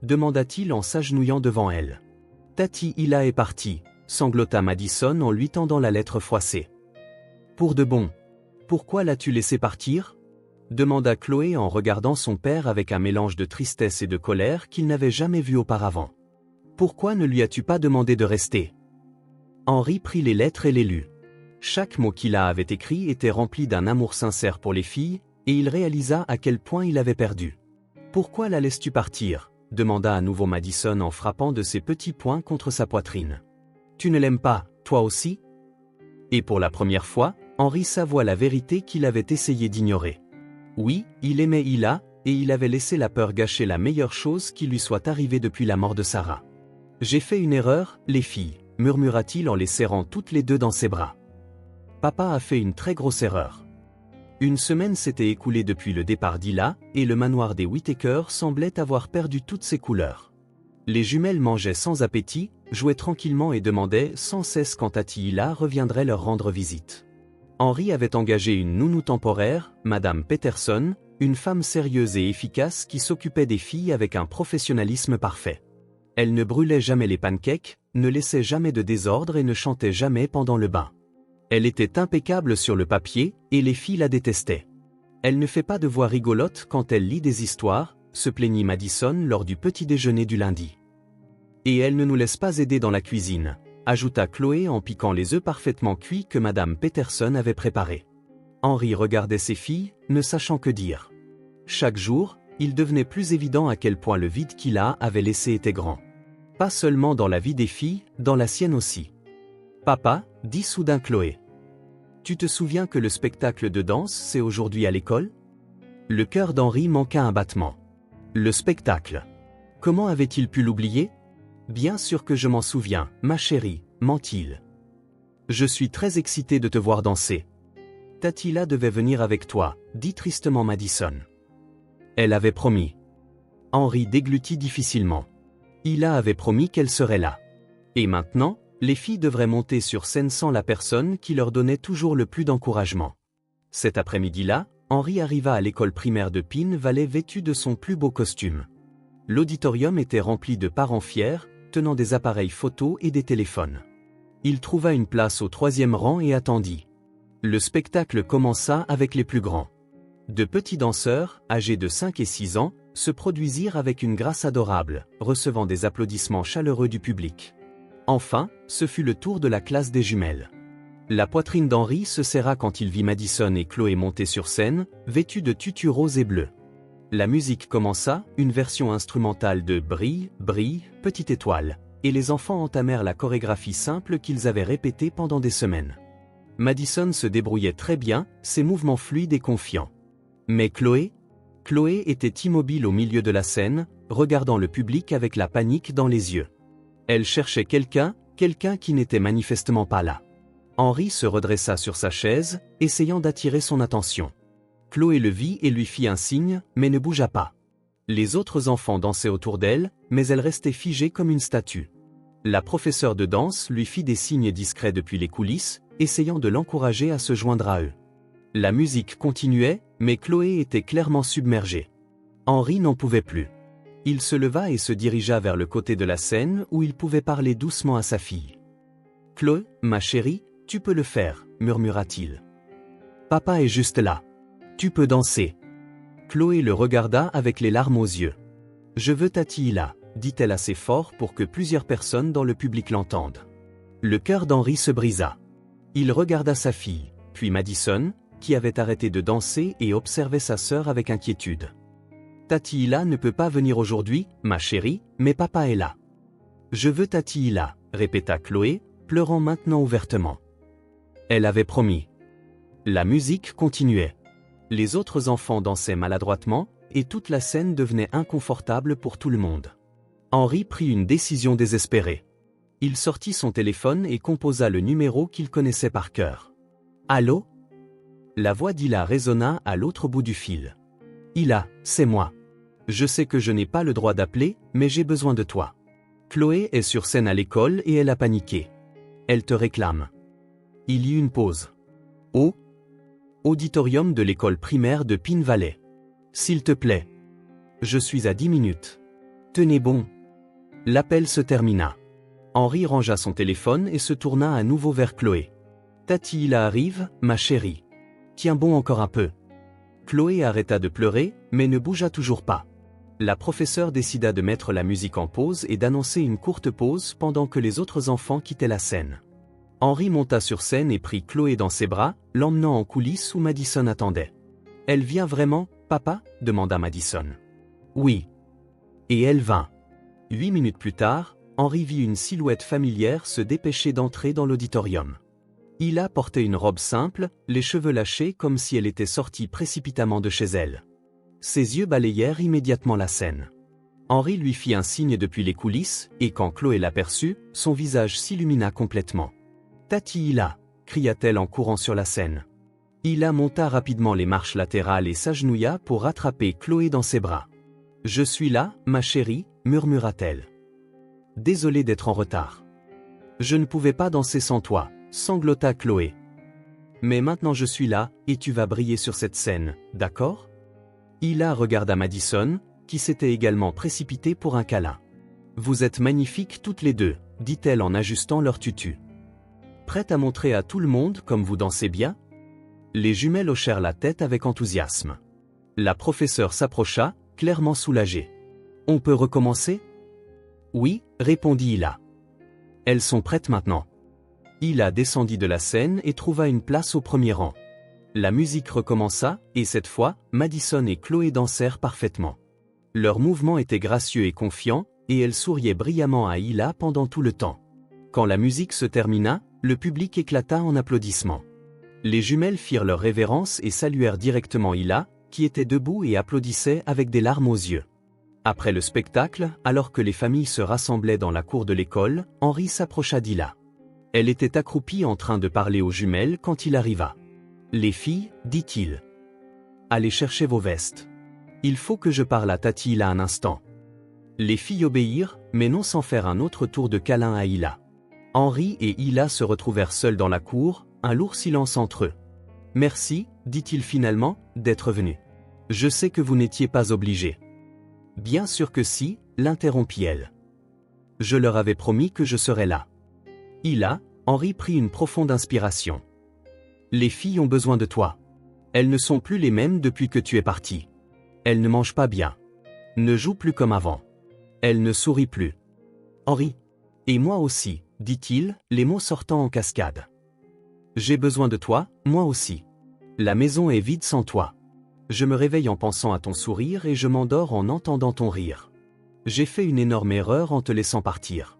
demanda-t-il en s'agenouillant devant elle. « Tati Hila est partie », sanglota Madison en lui tendant la lettre froissée. « Pour de bon. Pourquoi l'as-tu laissé partir ?» demanda Chloé en regardant son père avec un mélange de tristesse et de colère qu'il n'avait jamais vu auparavant. « Pourquoi ne lui as-tu pas demandé de rester ?» Henri prit les lettres et les lut. Chaque mot qu'Hila avait écrit était rempli d'un amour sincère pour les filles, et il réalisa à quel point il avait perdu. « Pourquoi la laisses-tu partir ?» demanda à nouveau Madison en frappant de ses petits poings contre sa poitrine. « Tu ne l'aimes pas, toi aussi ?» Et pour la première fois, Henri s'avoua la vérité qu'il avait essayé d'ignorer. Oui, il aimait Hila, et il avait laissé la peur gâcher la meilleure chose qui lui soit arrivée depuis la mort de Sarah. « J'ai fait une erreur, les filles, » murmura-t-il en les serrant toutes les 2 dans ses bras. Papa a fait une très grosse erreur. Une semaine s'était écoulée depuis le départ d'Hila, et le manoir des Whittaker semblait avoir perdu toutes ses couleurs. Les jumelles mangeaient sans appétit, jouaient tranquillement et demandaient sans cesse quand Tati Hila reviendrait leur rendre visite. Henri avait engagé une nounou temporaire, Madame Peterson, une femme sérieuse et efficace qui s'occupait des filles avec un professionnalisme parfait. Elle ne brûlait jamais les pancakes, ne laissait jamais de désordre et ne chantait jamais pendant le bain. Elle était impeccable sur le papier, et les filles la détestaient. Elle ne fait pas de voix rigolote quand elle lit des histoires, se plaignit Madison lors du petit déjeuner du lundi. Et elle ne nous laisse pas aider dans la cuisine, ajouta Chloé en piquant les œufs parfaitement cuits que Madame Peterson avait préparés. Henri regardait ses filles, ne sachant que dire. Chaque jour, il devenait plus évident à quel point le vide qu'il avait laissé était grand. Pas seulement dans la vie des filles, dans la sienne aussi. Papa, dit soudain Chloé. Tu te souviens que le spectacle de danse, c'est aujourd'hui à l'école? Le cœur d'Henri manqua un battement. Le spectacle. Comment avait-il pu l'oublier? Bien sûr que je m'en souviens, ma chérie, ment-il. Je suis très excité de te voir danser. Tatila devait venir avec toi, dit tristement Madison. Elle avait promis. Henri déglutit difficilement. Ila avait promis qu'elle serait là. Et maintenant, les filles devraient monter sur scène sans la personne qui leur donnait toujours le plus d'encouragement. Cet après-midi-là, Henri arriva à l'école primaire de Pine Valley vêtu de son plus beau costume. L'auditorium était rempli de parents fiers, tenant des appareils photos et des téléphones. Il trouva une place au 3e rang et attendit. Le spectacle commença avec les plus grands. De petits danseurs, âgés de 5 et 6 ans, se produisirent avec une grâce adorable, recevant des applaudissements chaleureux du public. Enfin, ce fut le tour de la classe des jumelles. La poitrine d'Henri se serra quand il vit Madison et Chloé monter sur scène, vêtus de tutus roses et bleus. La musique commença, une version instrumentale de « Brille, brille, petite étoile », et les enfants entamèrent la chorégraphie simple qu'ils avaient répétée pendant des semaines. Madison se débrouillait très bien, ses mouvements fluides et confiants. Mais Chloé était immobile au milieu de la scène, regardant le public avec la panique dans les yeux. Elle cherchait quelqu'un qui n'était manifestement pas là. Henri se redressa sur sa chaise, essayant d'attirer son attention. Chloé le vit et lui fit un signe, mais ne bougea pas. Les autres enfants dansaient autour d'elle, mais elle restait figée comme une statue. La professeure de danse lui fit des signes discrets depuis les coulisses, essayant de l'encourager à se joindre à eux. La musique continuait, mais Chloé était clairement submergée. Henri n'en pouvait plus. Il se leva et se dirigea vers le côté de la scène où il pouvait parler doucement à sa fille. « Chloé, ma chérie, tu peux le faire, murmura-t-il. Papa est juste là. Tu peux danser. » Chloé le regarda avec les larmes aux yeux. « Je veux Tatila, » dit-elle assez fort pour que plusieurs personnes dans le public l'entendent. Le cœur d'Henri se brisa. Il regarda sa fille, puis Madison, qui avait arrêté de danser et observait sa sœur avec inquiétude. « Tatila ne peut pas venir aujourd'hui, ma chérie, mais papa est là. »« Je veux Tatila, » répéta Chloé, pleurant maintenant ouvertement. Elle avait promis. La musique continuait. Les autres enfants dansaient maladroitement, et toute la scène devenait inconfortable pour tout le monde. Henri prit une décision désespérée. Il sortit son téléphone et composa le numéro qu'il connaissait par cœur. « Allô ?» La voix d'Ila résonna à l'autre bout du fil. « Ila, c'est moi. Je sais que je n'ai pas le droit d'appeler, mais j'ai besoin de toi. Chloé est sur scène à l'école et elle a paniqué. Elle te réclame. » Il y eut une pause. « Oh !» Auditorium de l'école primaire de Pine Valley. « S'il te plaît. Je suis à 10 minutes. Tenez bon. » L'appel se termina. Henri rangea son téléphone et se tourna à nouveau vers Chloé. « Tatila arrive, ma chérie. Tiens bon encore un peu. » Chloé arrêta de pleurer, mais ne bougea toujours pas. La professeure décida de mettre la musique en pause et d'annoncer une courte pause pendant que les autres enfants quittaient la scène. Henri monta sur scène et prit Chloé dans ses bras, l'emmenant en coulisses où Madison attendait. « Elle vient vraiment, papa ?» demanda Madison. « Oui. » Et elle vint. 8 minutes plus tard, Henri vit une silhouette familière se dépêcher d'entrer dans l'auditorium. Ila portait une robe simple, les cheveux lâchés comme si elle était sortie précipitamment de chez elle. Ses yeux balayèrent immédiatement la scène. Henri lui fit un signe depuis les coulisses, et quand Chloé l'aperçut, son visage s'illumina complètement. « Tati Ila !» cria-t-elle en courant sur la scène. Ila monta rapidement les marches latérales et s'agenouilla pour rattraper Chloé dans ses bras. « Je suis là, ma chérie » murmura-t-elle. « Désolée d'être en retard. »« Je ne pouvais pas danser sans toi » sanglota Chloé. « Mais maintenant je suis là, et tu vas briller sur cette scène, d'accord ?» Ila regarda Madison, qui s'était également précipitée pour un câlin. « Vous êtes magnifiques toutes les deux » dit-elle en ajustant leur tutu. « Prête à montrer à tout le monde comme vous dansez bien ?» Les jumelles hochèrent la tête avec enthousiasme. La professeure s'approcha, clairement soulagée. « On peut recommencer ?» Oui, répondit Hila. Elles sont prêtes maintenant. Hila descendit de la scène et trouva une place au premier rang. La musique recommença, et cette fois, Madison et Chloé dansèrent parfaitement. Leurs mouvements étaient gracieux et confiants, et elles souriaient brillamment à Hila pendant tout le temps. Quand la musique se termina, le public éclata en applaudissements. Les jumelles firent leur révérence et saluèrent directement Hila, qui était debout et applaudissait avec des larmes aux yeux. Après le spectacle, alors que les familles se rassemblaient dans la cour de l'école, Henri s'approcha d'Hila. Elle était accroupie en train de parler aux jumelles quand il arriva. « Les filles, dit-il. Allez chercher vos vestes. Il faut que je parle à Tati Hila un instant. » Les filles obéirent, mais non sans faire un autre tour de câlin à Hila. Henri et Hila se retrouvèrent seuls dans la cour, un lourd silence entre eux. « Merci, dit-il finalement, d'être venu. Je sais que vous n'étiez pas obligé. » « Bien sûr que si, l'interrompit-elle. Je leur avais promis que je serais là. » Hila, Henri prit une profonde inspiration. « Les filles ont besoin de toi. Elles ne sont plus les mêmes depuis que tu es parti. Elles ne mangent pas bien. Ne jouent plus comme avant. Elles ne sourient plus. » Henri. « Et moi aussi, dit-il, les mots sortant en cascade. J'ai besoin de toi, moi aussi. La maison est vide sans toi. Je me réveille en pensant à ton sourire et je m'endors en entendant ton rire. J'ai fait une énorme erreur en te laissant partir. »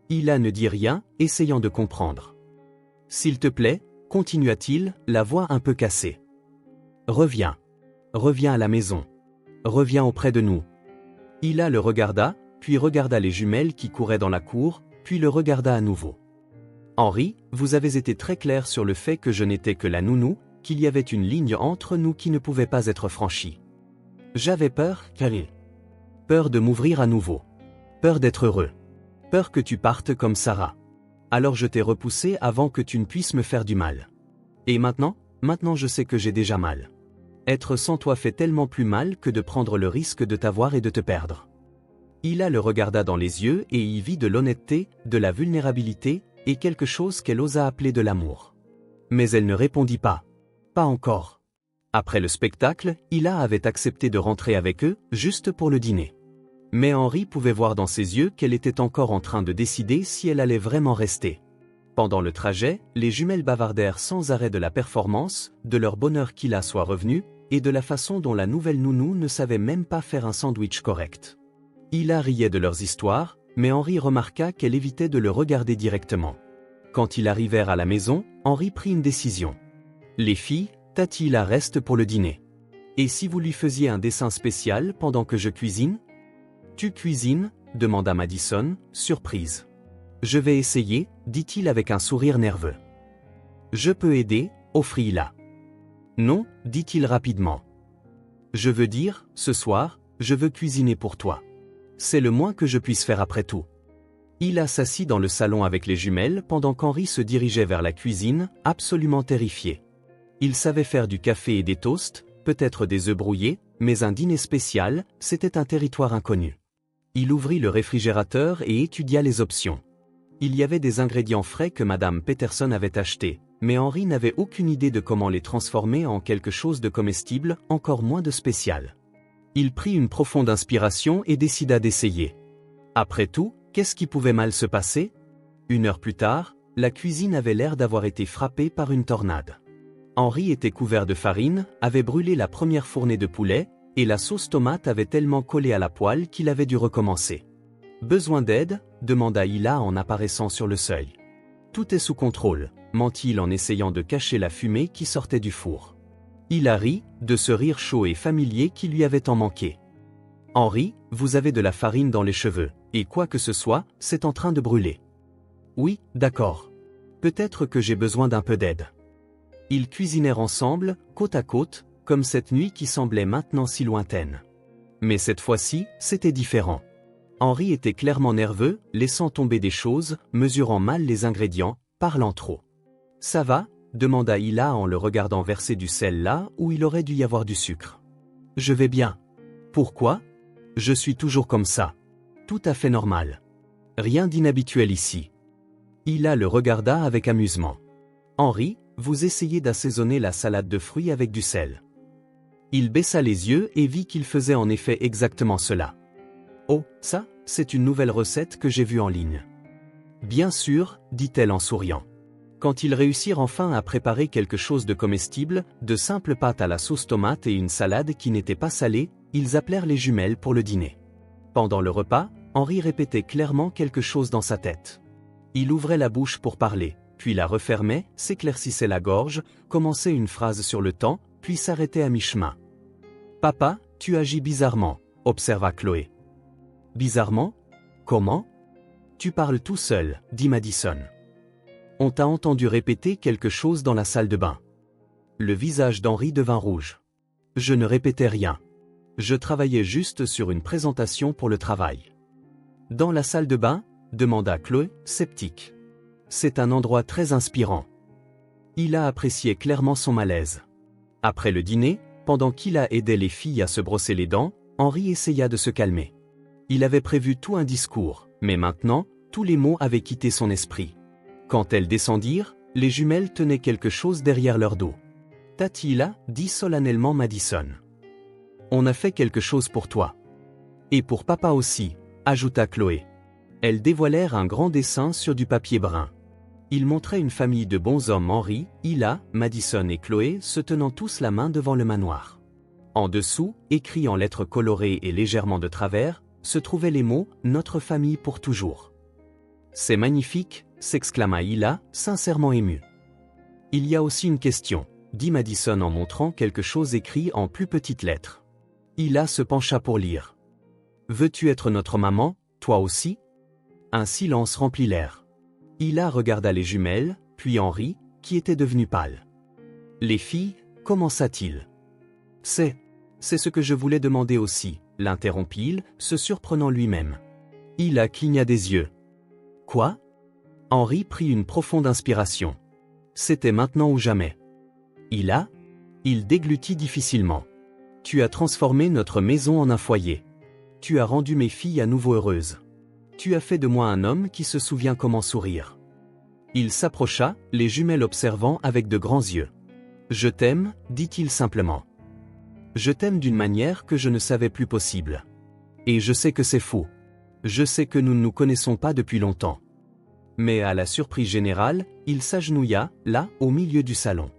Hila ne dit rien, essayant de comprendre. « S'il te plaît, continua-t-il, la voix un peu cassée. Reviens. Reviens à la maison. Reviens auprès de nous. » Hila le regarda, puis regarda les jumelles qui couraient dans la cour, puis le regarda à nouveau. « Henri, vous avez été très clair sur le fait que je n'étais que la nounou, qu'il y avait une ligne entre nous qui ne pouvait pas être franchie. J'avais peur, Karel. Peur de m'ouvrir à nouveau. Peur d'être heureux. Peur que tu partes comme Sarah. Alors je t'ai repoussé avant que tu ne puisses me faire du mal. Et maintenant je sais que j'ai déjà mal. Être sans toi fait tellement plus mal que de prendre le risque de t'avoir et de te perdre. » Hila le regarda dans les yeux et y vit de l'honnêteté, de la vulnérabilité, et quelque chose qu'elle osa appeler de l'amour. Mais elle ne répondit pas. Pas encore. Après le spectacle, Hila avait accepté de rentrer avec eux, juste pour le dîner. Mais Henri pouvait voir dans ses yeux qu'elle était encore en train de décider si elle allait vraiment rester. Pendant le trajet, les jumelles bavardèrent sans arrêt de la performance, de leur bonheur qu'Hila soit revenue, et de la façon dont la nouvelle nounou ne savait même pas faire un sandwich correct. Hila riait de leurs histoires, mais Henri remarqua qu'elle évitait de le regarder directement. Quand ils arrivèrent à la maison, Henri prit une décision. « Les filles, Tati Hila reste pour le dîner. Et si vous lui faisiez un dessin spécial pendant que je cuisine ?»« Tu cuisines ?» demanda Madison, surprise. « Je vais essayer, dit-il avec un sourire nerveux. « Je peux aider ?» offrit Hila. « Non, dit-il rapidement. « Je veux dire, ce soir, je veux cuisiner pour toi. C'est le moins que je puisse faire après tout. » Hila s'assit dans le salon avec les jumelles pendant qu'Henri se dirigeait vers la cuisine, absolument terrifié. Il savait faire du café et des toasts, peut-être des œufs brouillés, mais un dîner spécial, c'était un territoire inconnu. Il ouvrit le réfrigérateur et étudia les options. Il y avait des ingrédients frais que Madame Peterson avait achetés, mais Henri n'avait aucune idée de comment les transformer en quelque chose de comestible, encore moins de spécial. Il prit une profonde inspiration et décida d'essayer. Après tout, qu'est-ce qui pouvait mal se passer? 1 heure plus tard, la cuisine avait l'air d'avoir été frappée par une tornade. Henri était couvert de farine, avait brûlé la première fournée de poulet, et la sauce tomate avait tellement collé à la poêle qu'il avait dû recommencer. « Besoin d'aide ?» demanda Hila en apparaissant sur le seuil. « Tout est sous contrôle », mentit-il en essayant de cacher la fumée qui sortait du four. Hila rit, de ce rire chaud et familier qui lui avait tant manqué. « Henri, vous avez de la farine dans les cheveux, et quoi que ce soit, c'est en train de brûler. »« Oui, d'accord. Peut-être que j'ai besoin d'un peu d'aide. » Ils cuisinèrent ensemble, côte à côte, comme cette nuit qui semblait maintenant si lointaine. Mais cette fois-ci, c'était différent. Henri était clairement nerveux, laissant tomber des choses, mesurant mal les ingrédients, parlant trop. « Ça va ?» demanda Hila en le regardant verser du sel là où il aurait dû y avoir du sucre. « Je vais bien. »« Pourquoi ? Je suis toujours comme ça. Tout à fait normal. Rien d'inhabituel ici. » Hila le regarda avec amusement. « Henri, vous essayez d'assaisonner la salade de fruits avec du sel. » Il baissa les yeux et vit qu'il faisait en effet exactement cela. « Oh, ça c'est une nouvelle recette que j'ai vue en ligne. Bien sûr, dit-elle en souriant. Quand ils réussirent enfin à préparer quelque chose de comestible, de simples pâtes à la sauce tomate et une salade qui n'était pas salée, ils appelèrent les jumelles pour le dîner. Pendant le repas, Henri répétait clairement quelque chose dans sa tête. Il ouvrait la bouche pour parler, puis la refermait, s'éclaircissait la gorge, commençait une phrase sur le temps, puis s'arrêtait à mi-chemin. « Papa, tu agis bizarrement », observa Chloé. « Bizarrement? Comment? Tu parles tout seul, dit Madison. On t'a entendu répéter quelque chose dans la salle de bain. Le visage d'Henri devint rouge. Je ne répétais rien. Je travaillais juste sur une présentation pour le travail. Dans la salle de bain? Demanda Chloé, sceptique. C'est un endroit très inspirant. Hila appréciait clairement son malaise. Après le dîner, pendant qu'Hila aidait les filles à se brosser les dents, Henri essaya de se calmer. Il avait prévu tout un discours, mais maintenant, tous les mots avaient quitté son esprit. Quand elles descendirent, les jumelles tenaient quelque chose derrière leur dos. « Tati Hila, dit solennellement Madison. On a fait quelque chose pour toi. Et pour papa aussi, ajouta Chloé. Elles dévoilèrent un grand dessin sur du papier brun. Il montrait une famille de bonshommes Henri, Hila, Madison et Chloé se tenant tous la main devant le manoir. En dessous, écrits en lettres colorées et légèrement de travers, se trouvaient les mots « Notre famille pour toujours ». « C'est magnifique », s'exclama Hila, sincèrement ému. « Il y a aussi une question », dit Madison en montrant quelque chose écrit en plus petites lettres. Hila se pencha pour lire. « Veux-tu être notre maman, toi aussi ?» Un silence remplit l'air. Hila regarda les jumelles, puis Henri, qui était devenu pâle. « Les filles, commença-t-il. « C'est ce que je voulais demander aussi », l'interrompit-il, se surprenant lui-même. Hila cligna des yeux. « Quoi ?» Henri prit une profonde inspiration. C'était maintenant ou jamais. Hila? Il déglutit difficilement. Tu as transformé notre maison en un foyer. Tu as rendu mes filles à nouveau heureuses. Tu as fait de moi un homme qui se souvient comment sourire. Il s'approcha, les jumelles observant avec de grands yeux. Je t'aime, dit-il simplement. Je t'aime d'une manière que je ne savais plus possible. Et je sais que c'est fou. Je sais que nous ne nous connaissons pas depuis longtemps. Mais à la surprise générale, il s'agenouilla, là, au milieu du salon.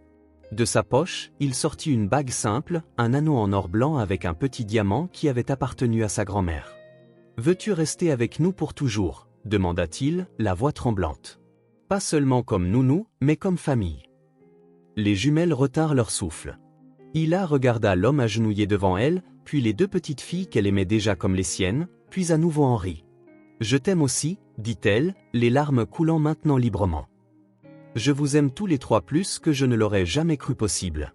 De sa poche, il sortit une bague simple, un anneau en or blanc avec un petit diamant qui avait appartenu à sa grand-mère. « Veux-tu rester avec nous pour toujours ?» demanda-t-il, la voix tremblante. « Pas seulement comme nounou, mais comme famille. » Les jumelles retinrent leur souffle. Hila regarda l'homme agenouillé devant elle, puis les deux petites filles qu'elle aimait déjà comme les siennes, puis à nouveau Henri. « Je t'aime aussi, » dit-elle, les larmes coulant maintenant librement. « Je vous aime tous les trois plus que je ne l'aurais jamais cru possible. »«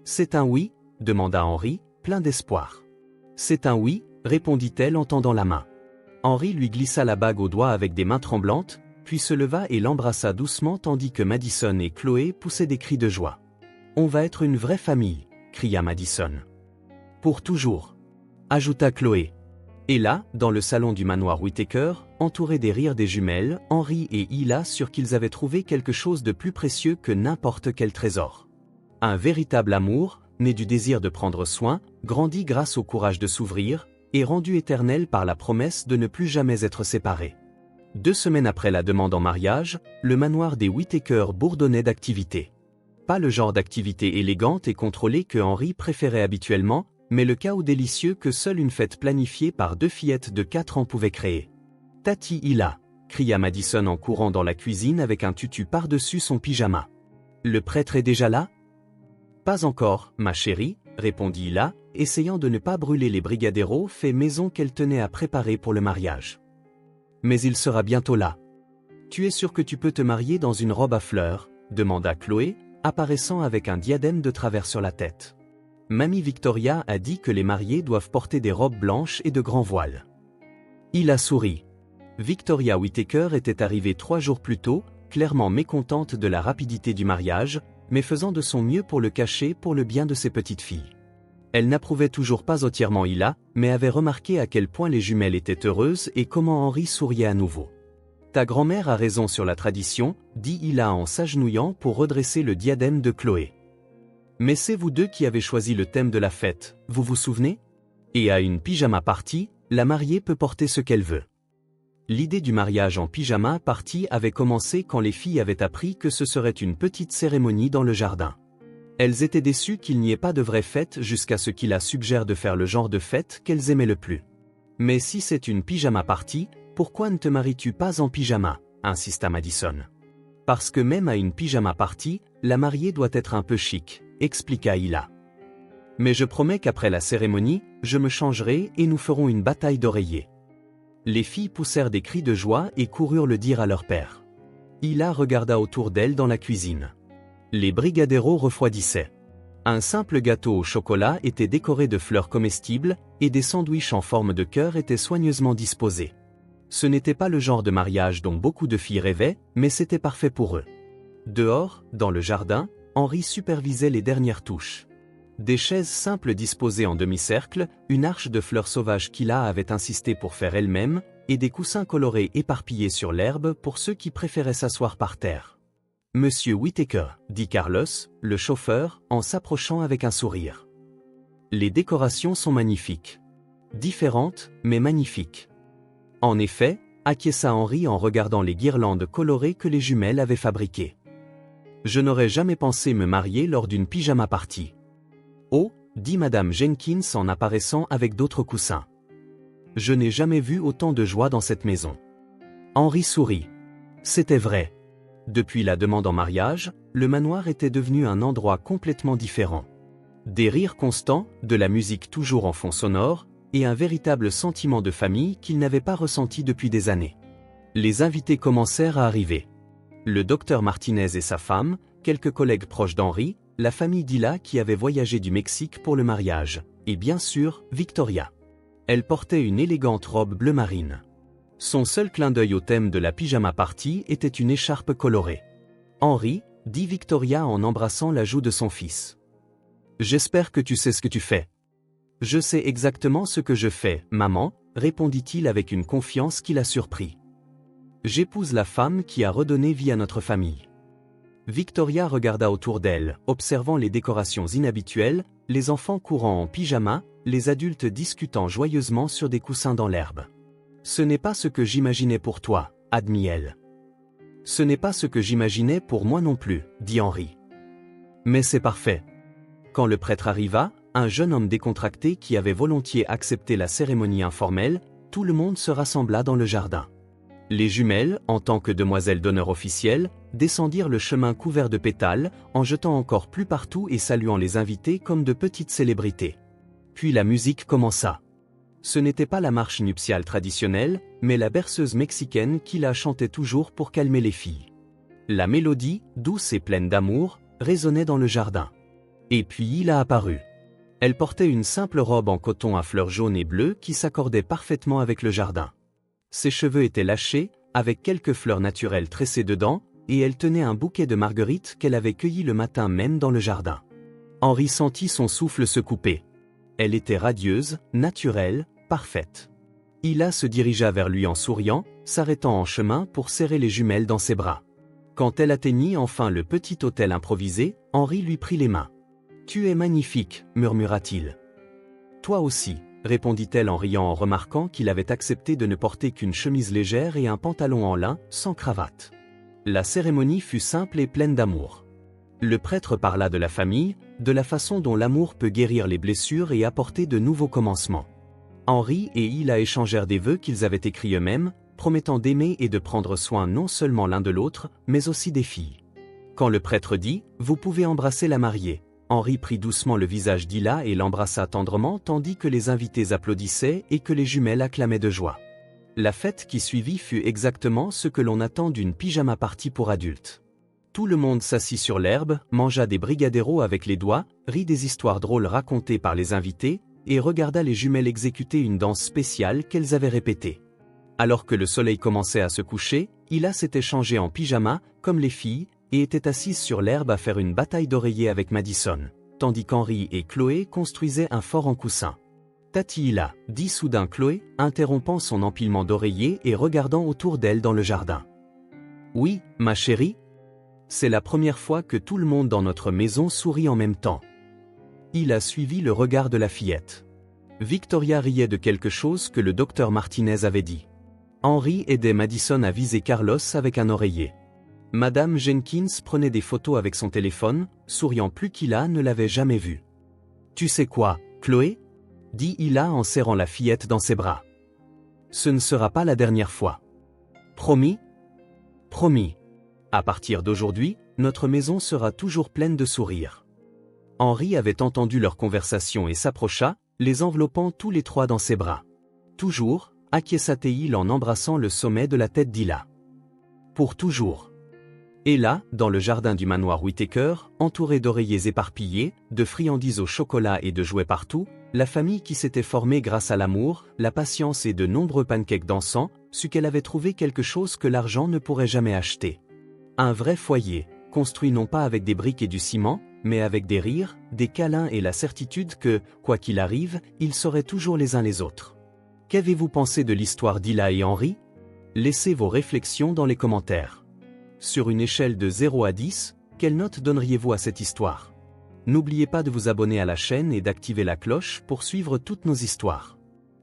C'est un oui ?» demanda Henri, plein d'espoir. « C'est un oui » répondit-elle en tendant la main. Henri lui glissa la bague au doigt avec des mains tremblantes, puis se leva et l'embrassa doucement tandis que Madison et Chloé poussaient des cris de joie. « On va être une vraie famille » cria Madison. « Pour toujours » ajouta Chloé. Et là, dans le salon du manoir Whittaker, entourés des rires des jumelles, Henri et Hila surent qu'ils avaient trouvé quelque chose de plus précieux que n'importe quel trésor. Un véritable amour, né du désir de prendre soin, grandi grâce au courage de s'ouvrir, et rendu éternel par la promesse de ne plus jamais être séparés. 2 semaines après la demande en mariage, le manoir des Whittaker bourdonnait d'activités. Pas le genre d'activité élégante et contrôlée que Henri préférait habituellement, mais le chaos délicieux que seule une fête planifiée par 2 fillettes de 4 ans pouvait créer. « Tati Hila » cria Madison en courant dans la cuisine avec un tutu par-dessus son pyjama. « Le prêtre est déjà là ?»« Pas encore, ma chérie, » répondit Hila, essayant de ne pas brûler les brigadeiros faits maison qu'elle tenait à préparer pour le mariage. « Mais il sera bientôt là. »« Tu es sûr que tu peux te marier dans une robe à fleurs ?» demanda Chloé, apparaissant avec un diadème de travers sur la tête. Mamie Victoria a dit que les mariés doivent porter des robes blanches et de grands voiles. Hila sourit. Victoria Whittaker était arrivée 3 jours plus tôt, clairement mécontente de la rapidité du mariage, mais faisant de son mieux pour le cacher pour le bien de ses petites filles. Elle n'approuvait toujours pas entièrement Hila, mais avait remarqué à quel point les jumelles étaient heureuses et comment Henri souriait à nouveau. « Ta grand-mère a raison sur la tradition, » dit Hila en s'agenouillant pour redresser le diadème de Chloé. Mais c'est vous deux qui avez choisi le thème de la fête, vous vous souvenez? Et à une pyjama party, la mariée peut porter ce qu'elle veut. L'idée du mariage en pyjama party avait commencé quand les filles avaient appris que ce serait une petite cérémonie dans le jardin. Elles étaient déçues qu'il n'y ait pas de vraie fête jusqu'à ce qu'Hila suggère de faire le genre de fête qu'elles aimaient le plus. Mais si c'est une pyjama party, pourquoi ne te maries-tu pas en pyjama, insista Madison. Parce que même à une pyjama party, la mariée doit être un peu chic, expliqua Hila. Mais je promets qu'après la cérémonie, je me changerai et nous ferons une bataille d'oreillers. Les filles poussèrent des cris de joie et coururent le dire à leur père. Hila regarda autour d'elle dans la cuisine. Les brigadeiros refroidissaient. Un simple gâteau au chocolat était décoré de fleurs comestibles, et des sandwichs en forme de cœur étaient soigneusement disposés. Ce n'était pas le genre de mariage dont beaucoup de filles rêvaient, mais c'était parfait pour eux. Dehors, dans le jardin, Henri supervisait les dernières touches. Des chaises simples disposées en demi-cercle, une arche de fleurs sauvages qu'Hila avait insisté pour faire elle-même, et des coussins colorés éparpillés sur l'herbe pour ceux qui préféraient s'asseoir par terre. Monsieur Whittaker, dit Carlos, le chauffeur, en s'approchant avec un sourire. Les décorations sont magnifiques. Différentes, mais magnifiques. En effet, acquiesça Henri en regardant les guirlandes colorées que les jumelles avaient fabriquées. Je n'aurais jamais pensé me marier lors d'une pyjama party. Oh, dit Madame Jenkins en apparaissant avec d'autres coussins. Je n'ai jamais vu autant de joie dans cette maison. Henri sourit. C'était vrai. Depuis la demande en mariage, le manoir était devenu un endroit complètement différent. Des rires constants, de la musique toujours en fond sonore, et un véritable sentiment de famille qu'il n'avait pas ressenti depuis des années. Les invités commencèrent à arriver. Le docteur Martinez et sa femme, quelques collègues proches d'Henri, la famille d'Hila qui avait voyagé du Mexique pour le mariage, et bien sûr, Victoria. Elle portait une élégante robe bleu marine. Son seul clin d'œil au thème de la pyjama party était une écharpe colorée. Henri, dit Victoria en embrassant la joue de son fils. J'espère que tu sais ce que tu fais. Je sais exactement ce que je fais, maman, répondit-il avec une confiance qui la surprit. J'épouse la femme qui a redonné vie à notre famille. Victoria regarda autour d'elle, observant les décorations inhabituelles, les enfants courant en pyjama, les adultes discutant joyeusement sur des coussins dans l'herbe. Ce n'est pas ce que j'imaginais pour toi, admit-elle. Ce n'est pas ce que j'imaginais pour moi non plus, dit Henri. Mais c'est parfait. Quand le prêtre arriva, un jeune homme décontracté qui avait volontiers accepté la cérémonie informelle, tout le monde se rassembla dans le jardin. Les jumelles, en tant que demoiselles d'honneur officielles, descendirent le chemin couvert de pétales, en jetant encore plus partout et saluant les invités comme de petites célébrités. Puis la musique commença. Ce n'était pas la marche nuptiale traditionnelle, mais la berceuse mexicaine qui la chantait toujours pour calmer les filles. La mélodie, douce et pleine d'amour, résonnait dans le jardin. Et puis Hila apparut. Elle portait une simple robe en coton à fleurs jaunes et bleues qui s'accordait parfaitement avec le jardin. Ses cheveux étaient lâchés, avec quelques fleurs naturelles tressées dedans, et elle tenait un bouquet de marguerites qu'elle avait cueilli le matin même dans le jardin. Henri sentit son souffle se couper. Elle était radieuse, naturelle, parfaite. Hila se dirigea vers lui en souriant, s'arrêtant en chemin pour serrer les jumelles dans ses bras. Quand elle atteignit enfin le petit hôtel improvisé, Henri lui prit les mains. « Tu es magnifique », murmura-t-il. « Toi aussi », répondit-elle en riant en remarquant qu'il avait accepté de ne porter qu'une chemise légère et un pantalon en lin, sans cravate. La cérémonie fut simple et pleine d'amour. Le prêtre parla de la famille, de la façon dont l'amour peut guérir les blessures et apporter de nouveaux commencements. Henri et Hila échangèrent des vœux qu'ils avaient écrits eux-mêmes, promettant d'aimer et de prendre soin non seulement l'un de l'autre, mais aussi des filles. Quand le prêtre dit « Vous pouvez embrasser la mariée », Henri prit doucement le visage d'Hila et l'embrassa tendrement tandis que les invités applaudissaient et que les jumelles acclamaient de joie. La fête qui suivit fut exactement ce que l'on attend d'une pyjama party pour adultes. Tout le monde s'assit sur l'herbe, mangea des brigadeiros avec les doigts, rit des histoires drôles racontées par les invités, et regarda les jumelles exécuter une danse spéciale qu'elles avaient répétée. Alors que le soleil commençait à se coucher, Hila s'était changée en pyjama, comme les filles, et était assise sur l'herbe à faire une bataille d'oreillers avec Madison, tandis qu'Henri et Chloé construisaient un fort en coussin. Tati Hila, dit soudain Chloé, interrompant son empilement d'oreillers et regardant autour d'elle dans le jardin. Oui, ma chérie. C'est la première fois que tout le monde dans notre maison sourit en même temps. Hila suivit le regard de la fillette. Victoria riait de quelque chose que le docteur Martinez avait dit. Henry aidait Madison à viser Carlos avec un oreiller. Madame Jenkins prenait des photos avec son téléphone, souriant plus qu'Hila ne l'avait jamais vu. « Tu sais quoi, Chloé ?» dit Hila en serrant la fillette dans ses bras. « Ce ne sera pas la dernière fois. »« Promis ?»« Promis. À partir d'aujourd'hui, notre maison sera toujours pleine de sourires. » Henry avait entendu leur conversation et s'approcha, les enveloppant tous les trois dans ses bras. « Toujours » acquiesça-t-il en embrassant le sommet de la tête d'Hila. « Pour toujours. » Et là, dans le jardin du manoir Whittaker, entouré d'oreillers éparpillés, de friandises au chocolat et de jouets partout, la famille qui s'était formée grâce à l'amour, la patience et de nombreux pancakes dansants, sut qu'elle avait trouvé quelque chose que l'argent ne pourrait jamais acheter. Un vrai foyer, construit non pas avec des briques et du ciment, mais avec des rires, des câlins et la certitude que, quoi qu'il arrive, ils seraient toujours les uns les autres. Qu'avez-vous pensé de l'histoire d'Hila et Henry? Laissez vos réflexions dans les commentaires. Sur une échelle de 0 à 10, quelle note donneriez-vous à cette histoire? N'oubliez pas de vous abonner à la chaîne et d'activer la cloche pour suivre toutes nos histoires.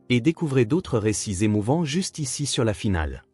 Et découvrez d'autres récits émouvants juste ici sur la finale.